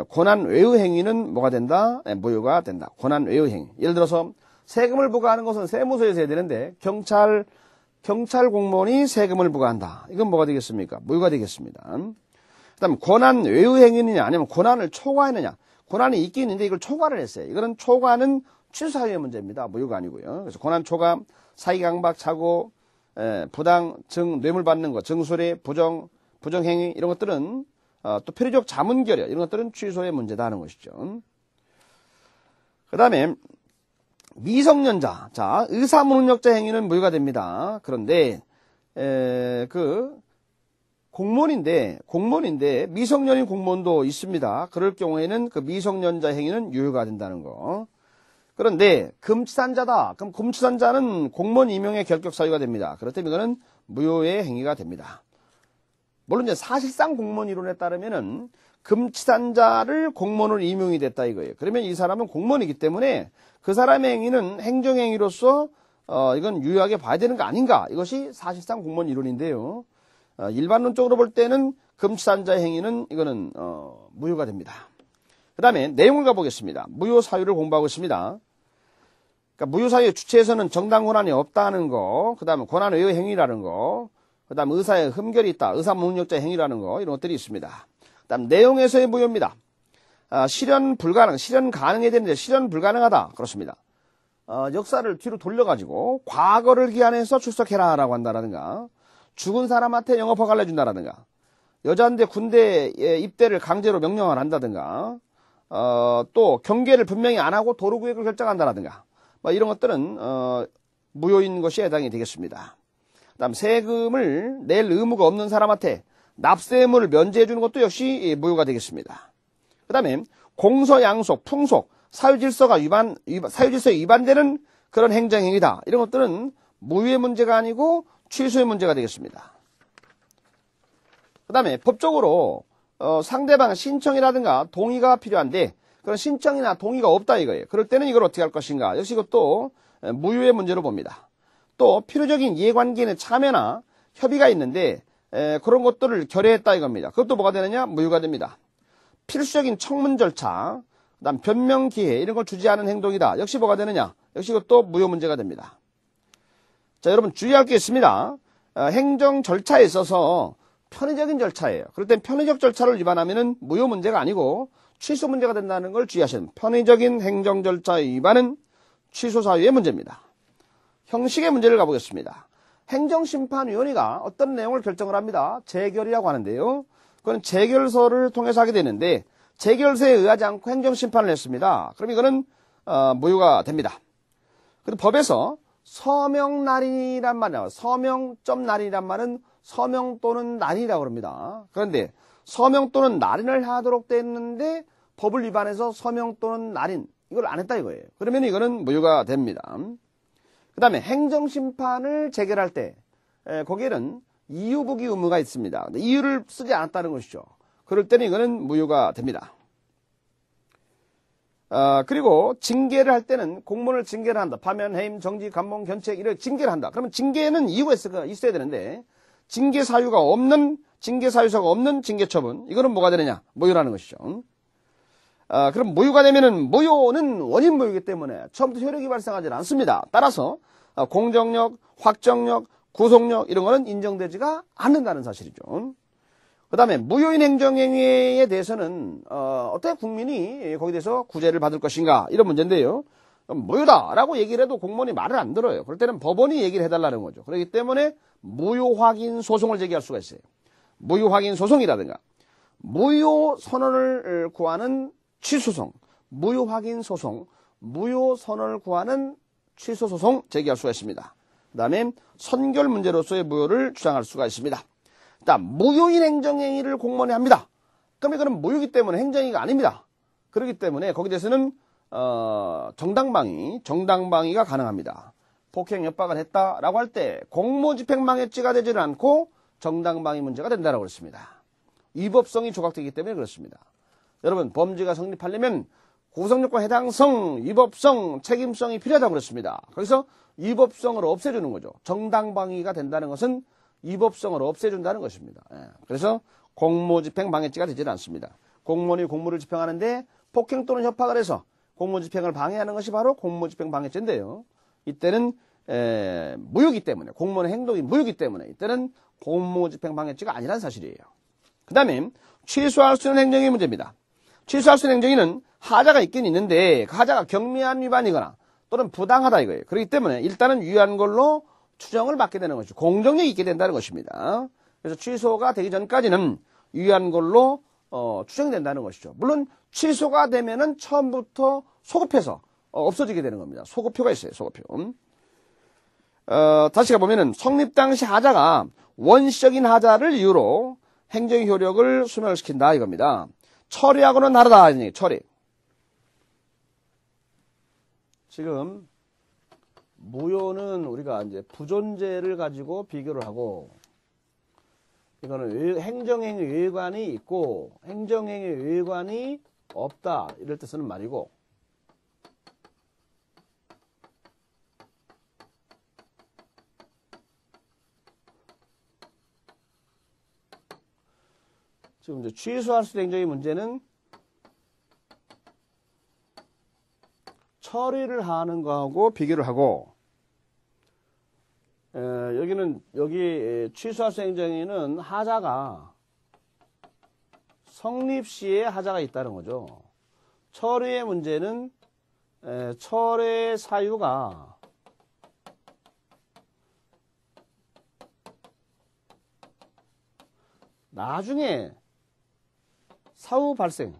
권한 외의 행위는 뭐가 된다? 무효가 된다. 권한 외의 행위. 예를 들어서 세금을 부과하는 것은 세무서에서 해야 되는데 경찰 공무원이 세금을 부과한다. 이건 뭐가 되겠습니까? 무효가 되겠습니다. 그다음 권한 외의 행위느냐 아니면 권한을 초과했느냐. 권한이 있긴 있는데 이걸 초과를 했어요. 이거는 초과는 취소 사유의 문제입니다. 무효가 아니고요. 그래서 권한 초과, 사기강박, 착오, 부당, 뇌물 받는 것, 증수리, 부정행위 이런 것들은 또 표리적 자문결여 이런 것들은 취소의 문제다 하는 것이죠. 그 다음에 미성년자, 자 의사무능력자 행위는 무효가 됩니다. 그런데 공무원인데 미성년인 공무원도 있습니다. 그럴 경우에는 그 미성년자 행위는 유효가 된다는 거. 그런데 금치산자다. 그럼 금치산자는 공무원 임용의 결격 사유가 됩니다. 그렇다면 이거는 무효의 행위가 됩니다. 물론 이제 사실상 공무원 이론에 따르면은 금치산자를 공무원으로 임용이 됐다 이거예요. 그러면 이 사람은 공무원이기 때문에 그 사람의 행위는 행정행위로서 이건 유효하게 봐야 되는 거 아닌가. 이것이 사실상 공무원 이론인데요. 일반론적으로 볼 때는 금치산자의 행위는 이거는 무효가 됩니다. 그 다음에 내용을 가보겠습니다. 무효 사유를 공부하고 있습니다. 그러니까 무효 사유의 주체에서는 정당 권한이 없다는 거, 그 다음에 권한 외의 행위라는 거, 그 다음 의사의 흠결이 있다, 의사무능력자의 행위라는 거, 이런 것들이 있습니다. 그 다음 내용에서의 무효입니다. 실현 가능해야 되는데 실현 불가능하다. 그렇습니다. 역사를 뒤로 돌려가지고 과거를 기한해서 출석해라 라고 한다라든가, 죽은 사람한테 영업허가를 내준다라든가, 여자인데 군대 입대를 강제로 명령을 한다든가, 또 경계를 분명히 안 하고 도로구역을 결정한다라든가, 뭐 이런 것들은 무효인 것이 해당이 되겠습니다. 그다음 세금을 낼 의무가 없는 사람한테 납세의무를 면제해 주는 것도 역시 무효가 되겠습니다. 그다음에 공서, 양속, 풍속, 사유질서에 위반되는 그런 행정행위다. 이런 것들은 무효의 문제가 아니고 취소의 문제가 되겠습니다. 그다음에 법적으로 상대방 신청이라든가 동의가 필요한데 그런 신청이나 동의가 없다 이거예요. 그럴 때는 이걸 어떻게 할 것인가. 역시 이것도 무효의 문제로 봅니다. 또 필요적인 이해관계는 참여나 협의가 있는데 그런 것들을 결여했다 이겁니다. 그것도 뭐가 되느냐? 무효가 됩니다. 필수적인 청문 절차, 그다음 변명 기회 이런 걸 주지 않은 행동이다. 역시 뭐가 되느냐? 역시 이것도 무효 문제가 됩니다. 자, 여러분 주의할 게 있습니다. 행정 절차에 있어서 편의적인 절차예요. 그럴 땐 편의적 절차를 위반하면은 무효 문제가 아니고 취소 문제가 된다는 걸 주의하셔야 됩니다. 편의적인 행정 절차의 위반은 취소 사유의 문제입니다. 형식의 문제를 가보겠습니다. 행정심판위원회가 어떤 내용을 결정을 합니다. 재결이라고 하는데요. 그건 재결서를 통해서 하게 되는데 재결서에 의하지 않고 행정심판을 했습니다. 그럼 이거는 무효가 됩니다. 그리고 법에서 서명날인이란 말이야. 서명.날인이란 말은 서명 또는 날인이라고 합니다. 그런데 서명 또는 날인을 하도록 되어 있는데 법을 위반해서 서명 또는 날인 이걸 안 했다 이거예요. 그러면 이거는 무효가 됩니다. 그 다음에 행정심판을 재결할 때 거기에는 이유부기 의무가 있습니다. 근데 이유를 쓰지 않았다는 것이죠. 그럴 때는 이거는 무효가 됩니다. 그리고 징계를 할 때는 공무원을 징계를 한다. 파면, 해임, 정지, 감봉, 견책 이렇게 징계를 한다. 그러면 징계는 이유가 있어야 되는데 징계 사유서가 없는 징계 처분 이거는 뭐가 되느냐? 무효라는 것이죠. 그럼 무효가 되면은 무효는 원인 무효이기 때문에 처음부터 효력이 발생하지 않습니다. 따라서 공정력, 확정력, 구속력 이런 거는 인정되지가 않는다는 사실이죠. 그 다음에 무효인 행정행위에 대해서는 어떻게 국민이 거기에 대해서 구제를 받을 것인가 이런 문제인데요. 무효다라고 얘기를 해도 공무원이 말을 안 들어요. 그럴 때는 법원이 얘기를 해달라는 거죠. 그렇기 때문에 무효 확인 소송을 제기할 수가 있어요. 무효 확인 소송이라든가 무효 선언을 구하는 취소소송, 무효 확인 소송, 무효 선언을 구하는 취소 소송 제기할 수가 있습니다. 그 다음에 선결 문제로서의 무효를 주장할 수가 있습니다. 일단 무효인 행정행위를 공무원이 합니다. 그럼 이거는 무효이기 때문에 행정행위가 아닙니다. 그렇기 때문에 거기에 대해서는 정당방위가 가능합니다. 폭행 협박을 했다라고 할 때 공무집행방해죄가 되지는 않고 정당방위 문제가 된다라고 그랬습니다. 위법성이 조각되기 때문에 그렇습니다. 여러분 범죄가 성립하려면 구성요건 해당성, 위법성, 책임성이 필요하다고 그랬습니다. 거기서 위법성을 없애주는 거죠. 정당방위가 된다는 것은 위법성을 없애준다는 것입니다. 그래서 공무집행방해죄가 되지는 않습니다. 공무원이 공무를 집행하는데 폭행 또는 협박을 해서 공무집행을 방해하는 것이 바로 공무집행방해죄인데요. 이때는 무효이기 때문에 공무원의 행동이 무효이기 때문에 이때는 공무집행방해죄가 아니라는 사실이에요. 그 다음에 취소할 수 있는 행정의 문제입니다. 취소할 수 있는 행정의는 하자가 있긴 있는데 그 하자가 경미한 위반이거나 또는 부당하다 이거예요. 그렇기 때문에 일단은 유효한 걸로 추정을 받게 되는 것이죠. 공정력이 있게 된다는 것입니다. 그래서 취소가 되기 전까지는 유효한 걸로 추정이 된다는 것이죠. 물론 취소가 되면은 처음부터 소급해서 없어지게 되는 겁니다. 소급표가 있어요. 소급표. 다시 가보면은 성립 당시 하자가 원시적인 하자를 이유로 행정 효력을 소멸시킨다 이겁니다. 처리하고는 다르다. 처리. 지금 무효는 우리가 이제 부존재를 가지고 비교를 하고 이거는 행정행위 외관이 있고 행정행위 외관이 없다 이럴 때 쓰는 말이고 지금 이제 취소할 수 있는 행정의 문제는 처리를 하는 거하고 비교를 하고 여기 취소할 수 있는 행정에는 하자가 성립 시에 하자가 있다는 거죠. 처리의 문제는 철의 사유가 나중에 사후 발생,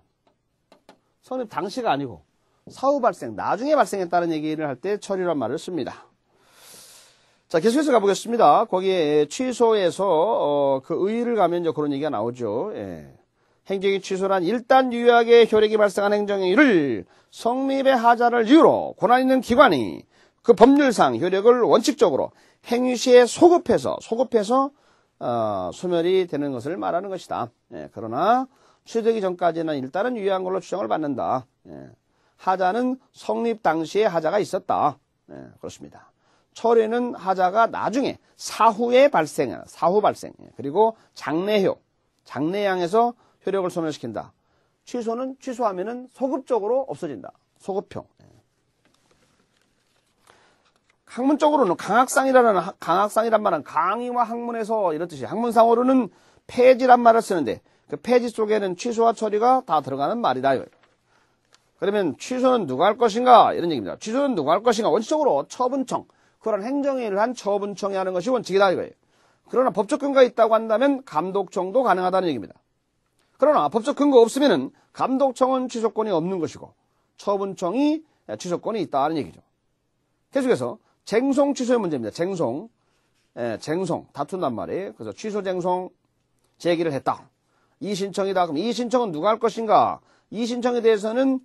성립 당시가 아니고 사후 발생, 나중에 발생했다는 얘기를 할 때 처리란 말을 씁니다. 자, 계속해서 가보겠습니다. 거기에 취소에서 그 의의를 가면 이제 그런 얘기가 나오죠. 행정이 취소란 일단 유효하게 효력이 발생한 행정행위를 성립의 하자를 이유로 권한 있는 기관이 그 법률상 효력을 원칙적으로 행위 시에 소급해서 소멸이 되는 것을 말하는 것이다. 그러나 취소되기 전까지는 일단은 유효한 걸로 추정을 받는다. 하자는 성립 당시에 하자가 있었다. 그렇습니다. 처리는 하자가 나중에 사후에 발생, 그리고 장래향에서 효력을 소멸시킨다. 취소는 취소하면은 소급적으로 없어진다. 소급형. 학문적으로는 강학상이란 말은 강의와 학문에서 이런 뜻이에요. 학문상으로는 폐지란 말을 쓰는데 그 폐지 속에는 취소와 처리가 다 들어가는 말이다. 그러면 취소는 누가 할 것인가? 이런 얘기입니다. 취소는 누가 할 것인가? 원칙적으로 처분청, 그런 행정행위를 한 처분청이 하는 것이 원칙이다 이거예요. 그러나 법적 근거가 있다고 한다면 감독청도 가능하다는 얘기입니다. 그러나 법적 근거 없으면은 감독청은 취소권이 없는 것이고 처분청이 취소권이 있다는 얘기죠. 계속해서 쟁송 취소의 문제입니다. 쟁송 다툰단 말이에요. 그래서 취소 쟁송 제기를 했다. 이 신청이다. 그럼 이 신청은 누가 할 것인가? 이 신청에 대해서는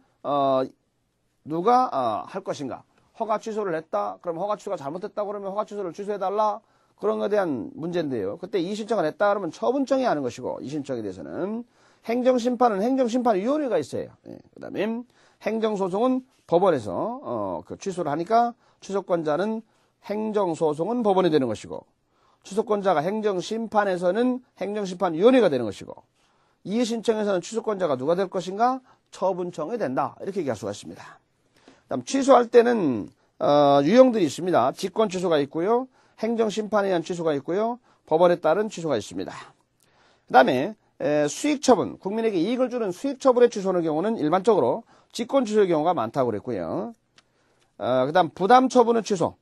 누가 할 것인가? 허가 취소를 했다. 그럼 허가 취소가 잘못됐다 그러면 허가 취소를 취소해달라. 그런 것에 대한 문제인데요. 그때 이 신청을 했다 그러면 처분청이 하는 것이고 이 신청에 대해서는 행정심판은 행정심판위원회가 있어요. 그 다음에 행정소송은 법원에서 그 취소를 하니까 취소권자는 행정소송은 법원이 되는 것이고 취소권자가 행정심판에서는 행정심판위원회가 되는 것이고 이 신청에서는 취소권자가 누가 될 것인가? 처분청이 된다. 이렇게 얘기할 수가 있습니다. 그다음 취소할 때는 유형들이 있습니다. 직권 취소가 있고요. 행정심판에 의한 취소가 있고요. 법원에 따른 취소가 있습니다. 그 다음에 수익처분, 국민에게 이익을 주는 수익처분의 취소의 경우는 일반적으로 직권 취소의 경우가 많다고 그랬고요. 그 다음 부담처분의 취소.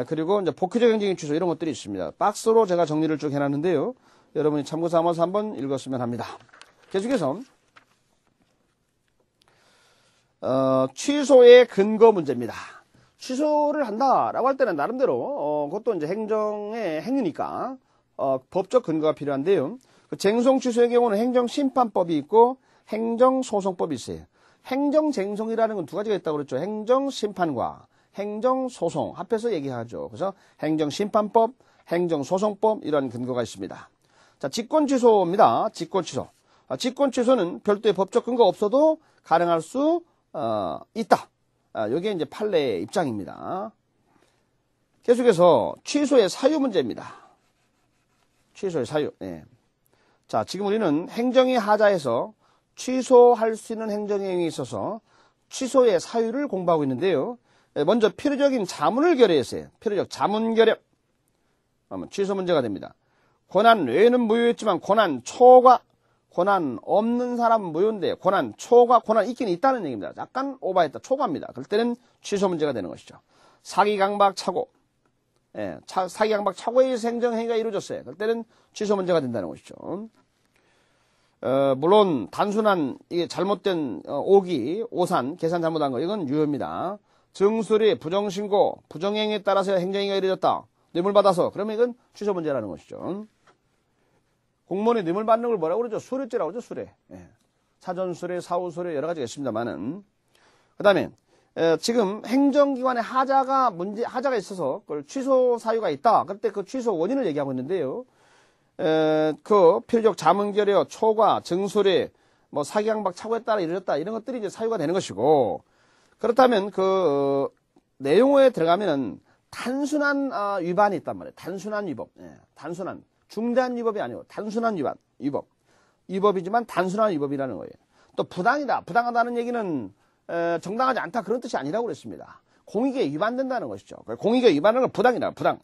그리고 이제 복귀적 행정의 취소 이런 것들이 있습니다. 박스로 제가 정리를 쭉 해놨는데요. 여러분이 참고 삼아서 한번 읽었으면 합니다. 계속해서 취소의 근거 문제입니다. 취소를 한다라고 할 때는 나름대로 그것도 이제 행정의 행위니까 법적 근거가 필요한데요. 그 쟁송 취소의 경우는 행정심판법이 있고 행정소송법이 있어요. 행정쟁송이라는 건 두 가지가 있다고 그랬죠. 행정심판과 행정소송 합해서 얘기하죠. 그래서 행정심판법, 행정소송법 이런 근거가 있습니다. 자, 직권취소입니다. 직권취소. 직권취소는 별도의 법적 근거 없어도 가능할 수 있다. 이게 이제 판례의 입장입니다. 계속해서 취소의 사유 문제입니다. 취소의 사유. 예. 자, 지금 우리는 행정의 하자에서 취소할 수 있는 행정행위에 있어서 취소의 사유를 공부하고 있는데요. 먼저 필요적인 자문을 결의했어요. 필요적 자문 결여. 취소 문제가 됩니다. 권한 외에는 무효였지만 권한 초과, 권한 없는 사람은 무효인데 권한 초과, 권한 있긴 있다는 얘기입니다. 약간 오버했다. 초과입니다. 그럴 때는 취소 문제가 되는 것이죠. 사기, 강박, 착오. 예, 사기, 강박, 착오에 의해서 행정행위가 이루어졌어요. 그럴 때는 취소 문제가 된다는 것이죠. 물론 단순한 이게 잘못된 오기, 오산, 계산 잘못한 거 이건 유효입니다. 증수리, 부정신고, 부정행위에 따라서 행정행위가 이루어졌다. 뇌물 받아서 그러면 이건 취소 문제라는 것이죠. 공무원이 뇌물 받는 걸 뭐라고 그러죠? 수뢰죄라고 그러죠. 수뢰. 예. 사전수뢰, 사후수뢰 여러 가지가 있습니다만은 그 다음에 지금 행정기관의 하자가 있어서 그걸 취소 사유가 있다. 그때 그 취소 원인을 얘기하고 있는데요. 그 필요적 자문 결여, 초과, 증소리, 뭐 사기강박, 착오에 따라 이루어졌다 이런 것들이 이제 사유가 되는 것이고 그렇다면 그 내용에 들어가면은 단순한 위반이 있단 말이에요. 단순한 위법, 단순한 중대한 위법이 아니고 단순한 위법이지만 단순한 위법이라는 거예요. 또 부당하다는 얘기는 정당하지 않다 그런 뜻이 아니라고 그랬습니다. 공익에 위반된다는 것이죠. 공익에 위반하는 건 부당이다, 부당.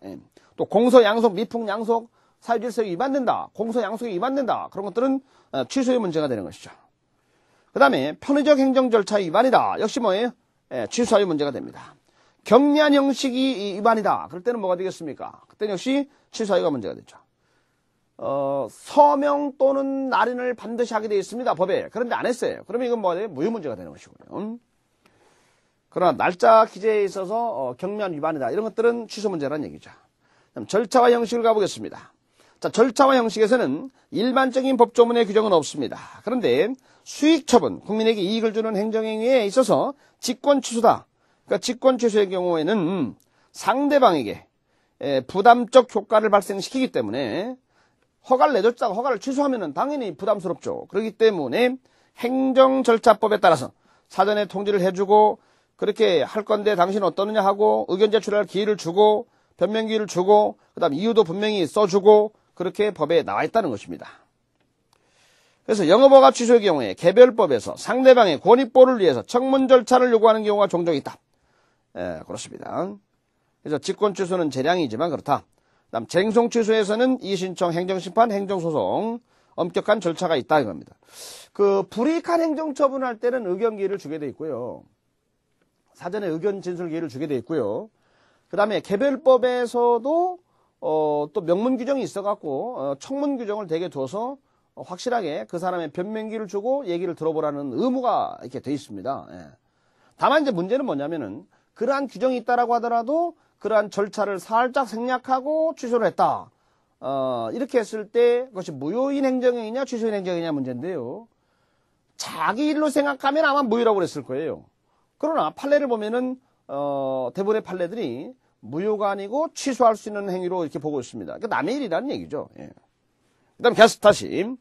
또 공소, 양속, 미풍, 양속, 사유질서에 위반된다, 공소, 양속에 위반된다 그런 것들은 취소의 문제가 되는 것이죠. 그 다음에 편의적 행정 절차 위반이다. 역시 뭐예요? 취소의 문제가 됩니다. 경미한 형식이 위반이다. 그럴 때는 뭐가 되겠습니까? 그때는 역시 취소가 문제가 되죠. 서명 또는 날인을 반드시 하게 되어 있습니다. 법에. 그런데 안 했어요. 그러면 이건 뭐예요? 무효 문제가 되는 것이고요. 그러나 날짜 기재에 있어서 경미한 위반이다. 이런 것들은 취소 문제라는 얘기죠. 그럼 절차와 형식을 가보겠습니다. 자, 절차와 형식에서는 일반적인 법조문의 규정은 없습니다. 그런데 수익처분, 국민에게 이익을 주는 행정행위에 있어서 직권취소다. 그러니까 직권취소의 경우에는 상대방에게 부담적 효과를 발생시키기 때문에 허가를 내줬다가 허가를 취소하면 당연히 부담스럽죠. 그렇기 때문에 행정절차법에 따라서 사전에 통지를 해주고 그렇게 할 건데 당신은 어떠느냐 하고 의견 제출할 기회를 주고 변명 기회를 주고 그 다음 이유도 분명히 써주고 그렇게 법에 나와 있다는 것입니다. 그래서 영업허가 취소의 경우에 개별법에서 상대방의 권익보호를 위해서 청문 절차를 요구하는 경우가 종종 있다. 그렇습니다. 그래서 직권취소는 재량이지만 그렇다. 그다음 쟁송 취소에서는 이의신청, 행정심판, 행정소송 엄격한 절차가 있다 이겁니다. 그 불이익한 행정처분할 때는 의견 기회를 주게 돼 있고요. 사전에 의견 진술 기회를 주게 돼 있고요. 그 다음에 개별법에서도 또 명문 규정이 있어갖고 청문 규정을 대게 둬서 확실하게 그 사람의 변명기를 주고 얘기를 들어보라는 의무가 이렇게 돼 있습니다. 다만 이제 문제는 뭐냐면은 그러한 규정이 있다라고 하더라도 그러한 절차를 살짝 생략하고 취소를 했다. 이렇게 했을 때 그것이 무효인 행정행위냐 취소인 행정행위냐 문제인데요. 자기 일로 생각하면 아마 무효라고 그랬을 거예요. 그러나 판례를 보면은 대부분의 판례들이 무효가 아니고 취소할 수 있는 행위로 이렇게 보고 있습니다. 그러니까 남의 일이라는 얘기죠. 그 다음 다시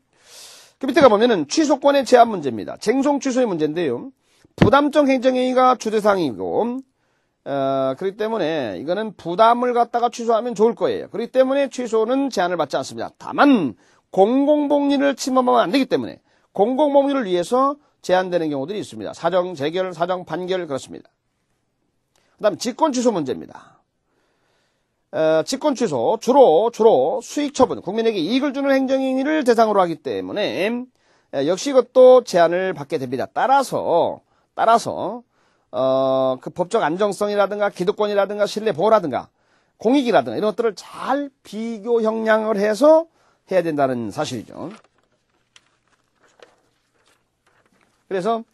그 밑에 가보면은 취소권의 제한 문제입니다. 쟁송 취소의 문제인데요. 부담적 행정행위가 주제사항이고 그렇기 때문에 이거는 부담을 갖다가 취소하면 좋을 거예요. 그렇기 때문에 취소는 제한을 받지 않습니다. 다만 공공복리를 침범하면 안 되기 때문에 공공복리를 위해서 제한되는 경우들이 있습니다. 사정 재결, 사정 판결 그렇습니다. 그 다음 직권취소 문제입니다. 직권취소 주로 수익처분, 국민에게 이익을 주는 행정행위를 대상으로 하기 때문에 역시 이것도 제한을 받게 됩니다. 따라서 그 법적 안정성이라든가 기득권이라든가 신뢰 보호라든가 공익이라든가 이런 것들을 잘 비교 형량을 해서 해야 된다는 사실이죠. 그래서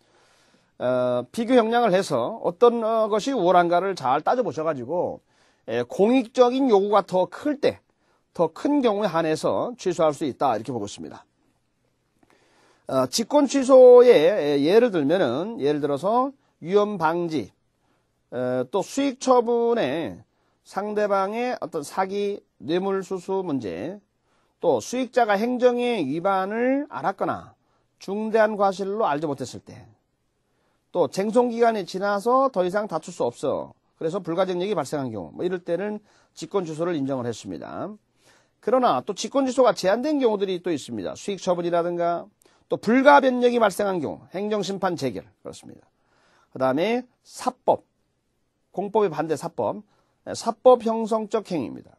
비교 형량을 해서 어떤 것이 우월한가를 잘 따져보셔가지고 공익적인 요구가 더 클 때, 더 큰 경우에 한해서 취소할 수 있다 이렇게 보고 있습니다. 직권 취소의 예를 들면은 예를 들어서 위험 방지, 또 수익 처분에 상대방의 어떤 사기, 뇌물수수 문제, 또 수익자가 행정의 위반을 알았거나 중대한 과실로 알지 못했을 때, 또 쟁송기간이 지나서 더 이상 다툴 수 없어. 그래서 불가증력이 발생한 경우, 뭐 이럴 때는 직권 취소를 인정을 했습니다. 그러나 또 직권 취소가 제한된 경우들이 또 있습니다. 수익 처분이라든가 또 불가변력이 발생한 경우, 행정심판 재결 그렇습니다. 그 다음에 사법, 공법의 반대 사법, 사법 형성적 행위입니다.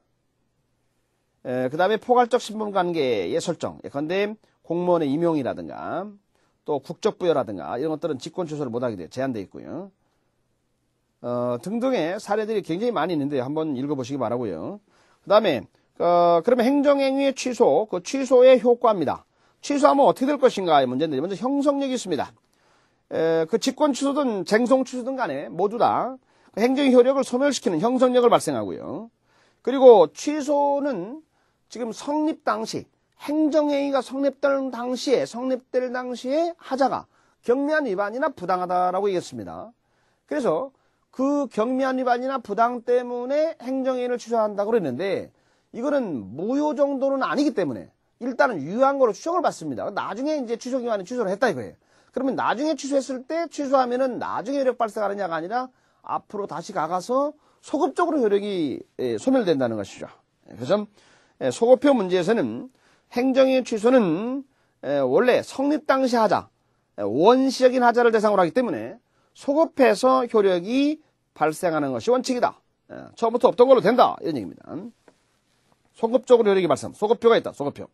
그 다음에 포괄적 신분관계의 설정, 예컨대 공무원의 임용이라든가 또 국적부여라든가 이런 것들은 직권 취소를 못하게 돼요. 제한되어 있고요. 등등의 사례들이 굉장히 많이 있는데 한번 읽어보시기 바라고요. 그 다음에 그러면 행정행위의 취소, 그 취소의 효과입니다. 취소하면 어떻게 될 것인가의 문제인데 먼저 형성력이 있습니다. 그 직권 취소든 쟁송 취소든 간에 모두 다 행정의 효력을 소멸시키는 형성력을 발생하고요. 그리고 취소는 지금 성립 당시, 행정행위가 성립될 당시에 하자가 경미한 위반이나 부당하다라고 얘기했습니다. 그래서 그 경미한 위반이나 부당 때문에 행정행위를 취소한다고 그랬는데 이거는 무효 정도는 아니기 때문에 일단은 유효한 거로 추정을 받습니다. 나중에 이제 취소기간에 취소를 했다 이거예요. 그러면 나중에 취소했을 때 취소하면은 나중에 효력 발생하느냐가 아니라 앞으로 다시 가서 소급적으로 효력이 소멸된다는 것이죠. 그래서 소급효 문제에서는 행정의 취소는 원래 성립 당시 하자, 원시적인 하자를 대상으로 하기 때문에 소급해서 효력이 발생하는 것이 원칙이다. 처음부터 없던 걸로 된다. 이런 얘기입니다. 소급적으로 효력이 발생, 소급효가 있다. 소급효.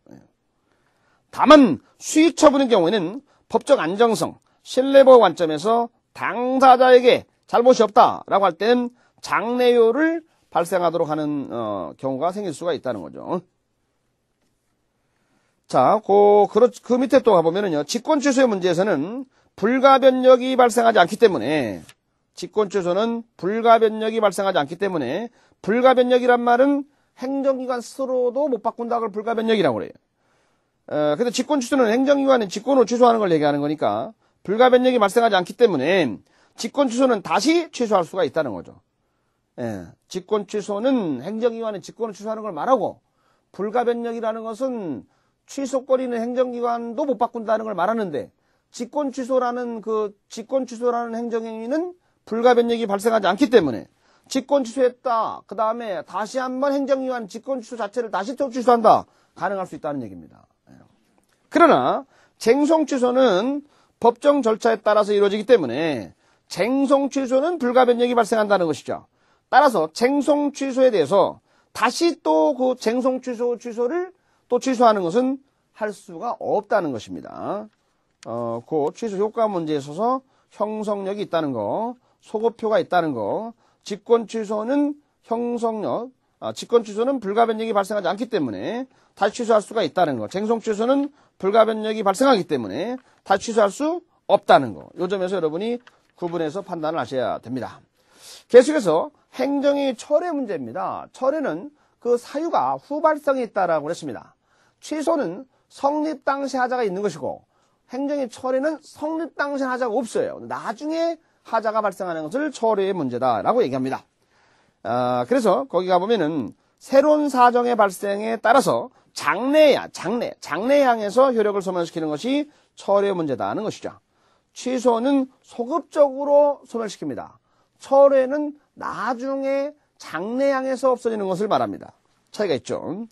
다만 수익 처분의 경우에는 법적 안정성, 신뢰보호 관점에서 당사자에게 잘못이 없다라고 할 때는 장래효를 발생하도록 하는 경우가 생길 수가 있다는 거죠. 자, 그 밑에 또 가보면은요, 직권 취소의 문제에서는 불가변력이 발생하지 않기 때문에 직권 취소는 불가변력이 발생하지 않기 때문에 불가변력이란 말은 행정기관 스스로도 못 바꾼다 그걸 불가변력이라고 그래요. 근데 직권 취소는 행정기관이 직권으로 취소하는 걸 얘기하는 거니까 불가변력이 발생하지 않기 때문에 직권 취소는 다시 취소할 수가 있다는 거죠. 직권 취소는 행정기관의 직권을 취소하는 걸 말하고 불가변력이라는 것은 취소거리는 행정기관도 못 바꾼다는 걸 말하는데 직권 취소라는 행정행위는 불가변력이 발생하지 않기 때문에 직권 취소했다. 그 다음에 다시 한번 행정기관 직권 취소 자체를 다시 또 취소한다. 가능할 수 있다는 얘기입니다. 그러나 쟁송 취소는 법정 절차에 따라서 이루어지기 때문에 쟁송 취소는 불가변력이 발생한다는 것이죠. 따라서 쟁송 취소에 대해서 다시 또 그 쟁송 취소를 또 취소하는 것은 할 수가 없다는 것입니다. 그 취소 효과 문제에 있어서 형성력이 있다는 거, 소급효가 있다는 거, 직권 취소는 직권 취소는 불가변력이 발생하지 않기 때문에 다시 취소할 수가 있다는 거, 쟁송 취소는 불가변력이 발생하기 때문에 다시 취소할 수 없다는 거. 요 점에서 여러분이 구분해서 판단을 하셔야 됩니다. 계속해서 행정의 철회 문제입니다. 철회는 그 사유가 후발성이 있다라고 했습니다. 취소는 성립 당시 하자가 있는 것이고 행정의 철회는 성립 당시 하자가 없어요. 나중에 하자가 발생하는 것을 철회의 문제다라고 얘기합니다. 그래서 거기 가보면은 새로운 사정의 발생에 따라서 장래향에서 효력을 소멸시키는 것이 철회의 문제다는 것이죠. 취소는 소급적으로 소멸시킵니다. 철회는 나중에 장래향에서 없어지는 것을 말합니다. 차이가 있죠.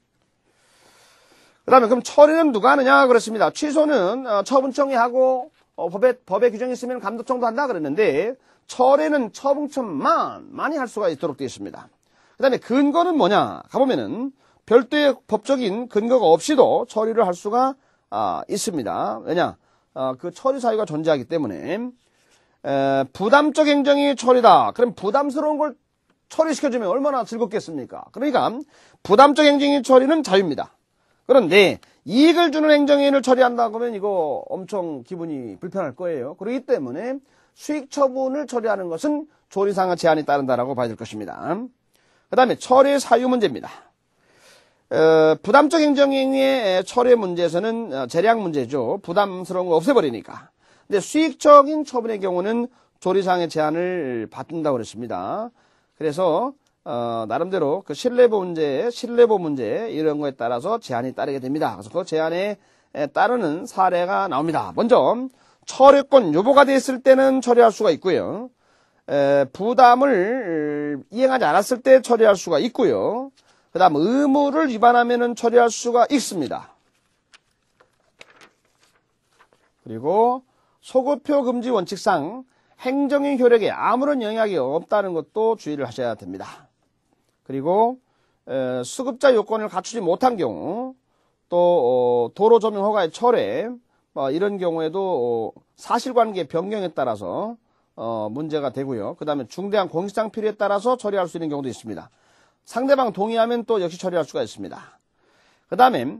그 다음에 그럼 철회는 누가 하느냐 그렇습니다. 취소는 처분청이 하고 법에 규정이 있으면 감독청도 한다 그랬는데 철회는 처분청만이 할 수가 있도록 되어 있습니다. 그 다음에 근거는 뭐냐 가보면은 별도의 법적인 근거가 없이도 처리를 할 수가 있습니다. 왜냐 그 처리 사유가 존재하기 때문에 부담적 행정이 처리다. 그럼 부담스러운 걸 처리시켜주면 얼마나 즐겁겠습니까? 그러니까 부담적 행정행위 처리는 자유입니다. 그런데 이익을 주는 행정행위를 처리한다고 하면 이거 엄청 기분이 불편할 거예요. 그렇기 때문에 수익 처분을 처리하는 것은 조리상의 제한이 따른다라고 봐야 될 것입니다. 그 다음에 처리의 사유 문제입니다. 부담적 행정행위의 처리 문제에서는 재량 문제죠. 부담스러운 거 없애버리니까. 근데 수익적인 처분의 경우는 조리상의 제한을 받는다고 그랬습니다. 그래서 나름대로 그 신뢰보 문제 이런 거에 따라서 제한이 따르게 됩니다. 그래서 그 제한에 따르는 사례가 나옵니다. 먼저 처리권 유보가 됐을 때는 처리할 수가 있고요. 부담을 이행하지 않았을 때 처리할 수가 있고요. 그 다음 의무를 위반하면 처리할 수가 있습니다. 그리고 소급표 금지 원칙상 행정의 효력에 아무런 영향이 없다는 것도 주의를 하셔야 됩니다. 그리고 수급자 요건을 갖추지 못한 경우, 또 도로 조명 허가의 철회, 이런 경우에도 사실관계 변경에 따라서 문제가 되고요. 그 다음에 중대한 공식상 필요에 따라서 처리할 수 있는 경우도 있습니다. 상대방 동의하면 또 역시 처리할 수가 있습니다. 그 다음에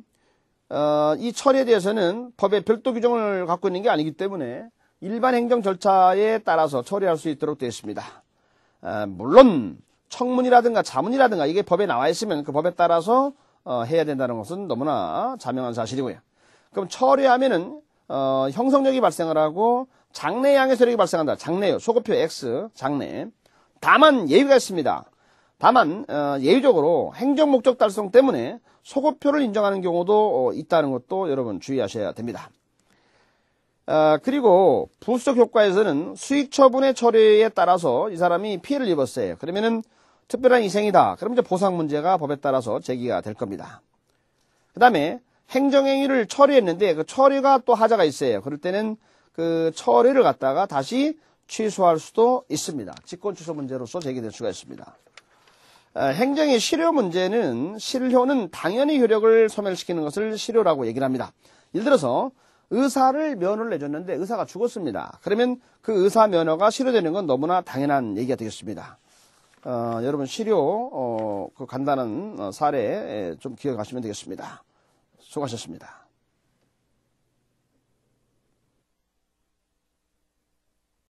이 처리에 대해서는 법의 별도 규정을 갖고 있는 게 아니기 때문에 일반 행정 절차에 따라서 처리할 수 있도록 되어 있습니다. 물론 청문이라든가 자문이라든가 이게 법에 나와 있으면 그 법에 따라서 해야 된다는 것은 너무나 자명한 사실이고요. 그럼 처리하면은 형성력이 발생을 하고 장래 양의 세력이 발생한다. 장래요. 소급표 X 장래. 다만 예외가 있습니다. 다만 예외적으로 행정 목적 달성 때문에 소급표를 인정하는 경우도 있다는 것도 여러분 주의하셔야 됩니다. 그리고 부수적 효과에서는 수익 처분의 처리에 따라서 이 사람이 피해를 입었어요. 그러면은 특별한 희생이다. 그럼 이제 보상 문제가 법에 따라서 제기가 될 겁니다. 그 다음에 행정행위를 처리했는데 그 처리가 또 하자가 있어요. 그럴 때는 그 처리를 갖다가 다시 취소할 수도 있습니다. 직권 취소 문제로서 제기될 수가 있습니다. 행정의 실효 문제는 실효는 당연히 효력을 소멸시키는 것을 실효라고 얘기를 합니다. 예를 들어서 의사를 면허를 내줬는데 의사가 죽었습니다. 그러면 그 의사 면허가 실효되는 건 너무나 당연한 얘기가 되겠습니다. 여러분 실효 그 간단한 사례 좀 기억하시면 되겠습니다. 수고하셨습니다.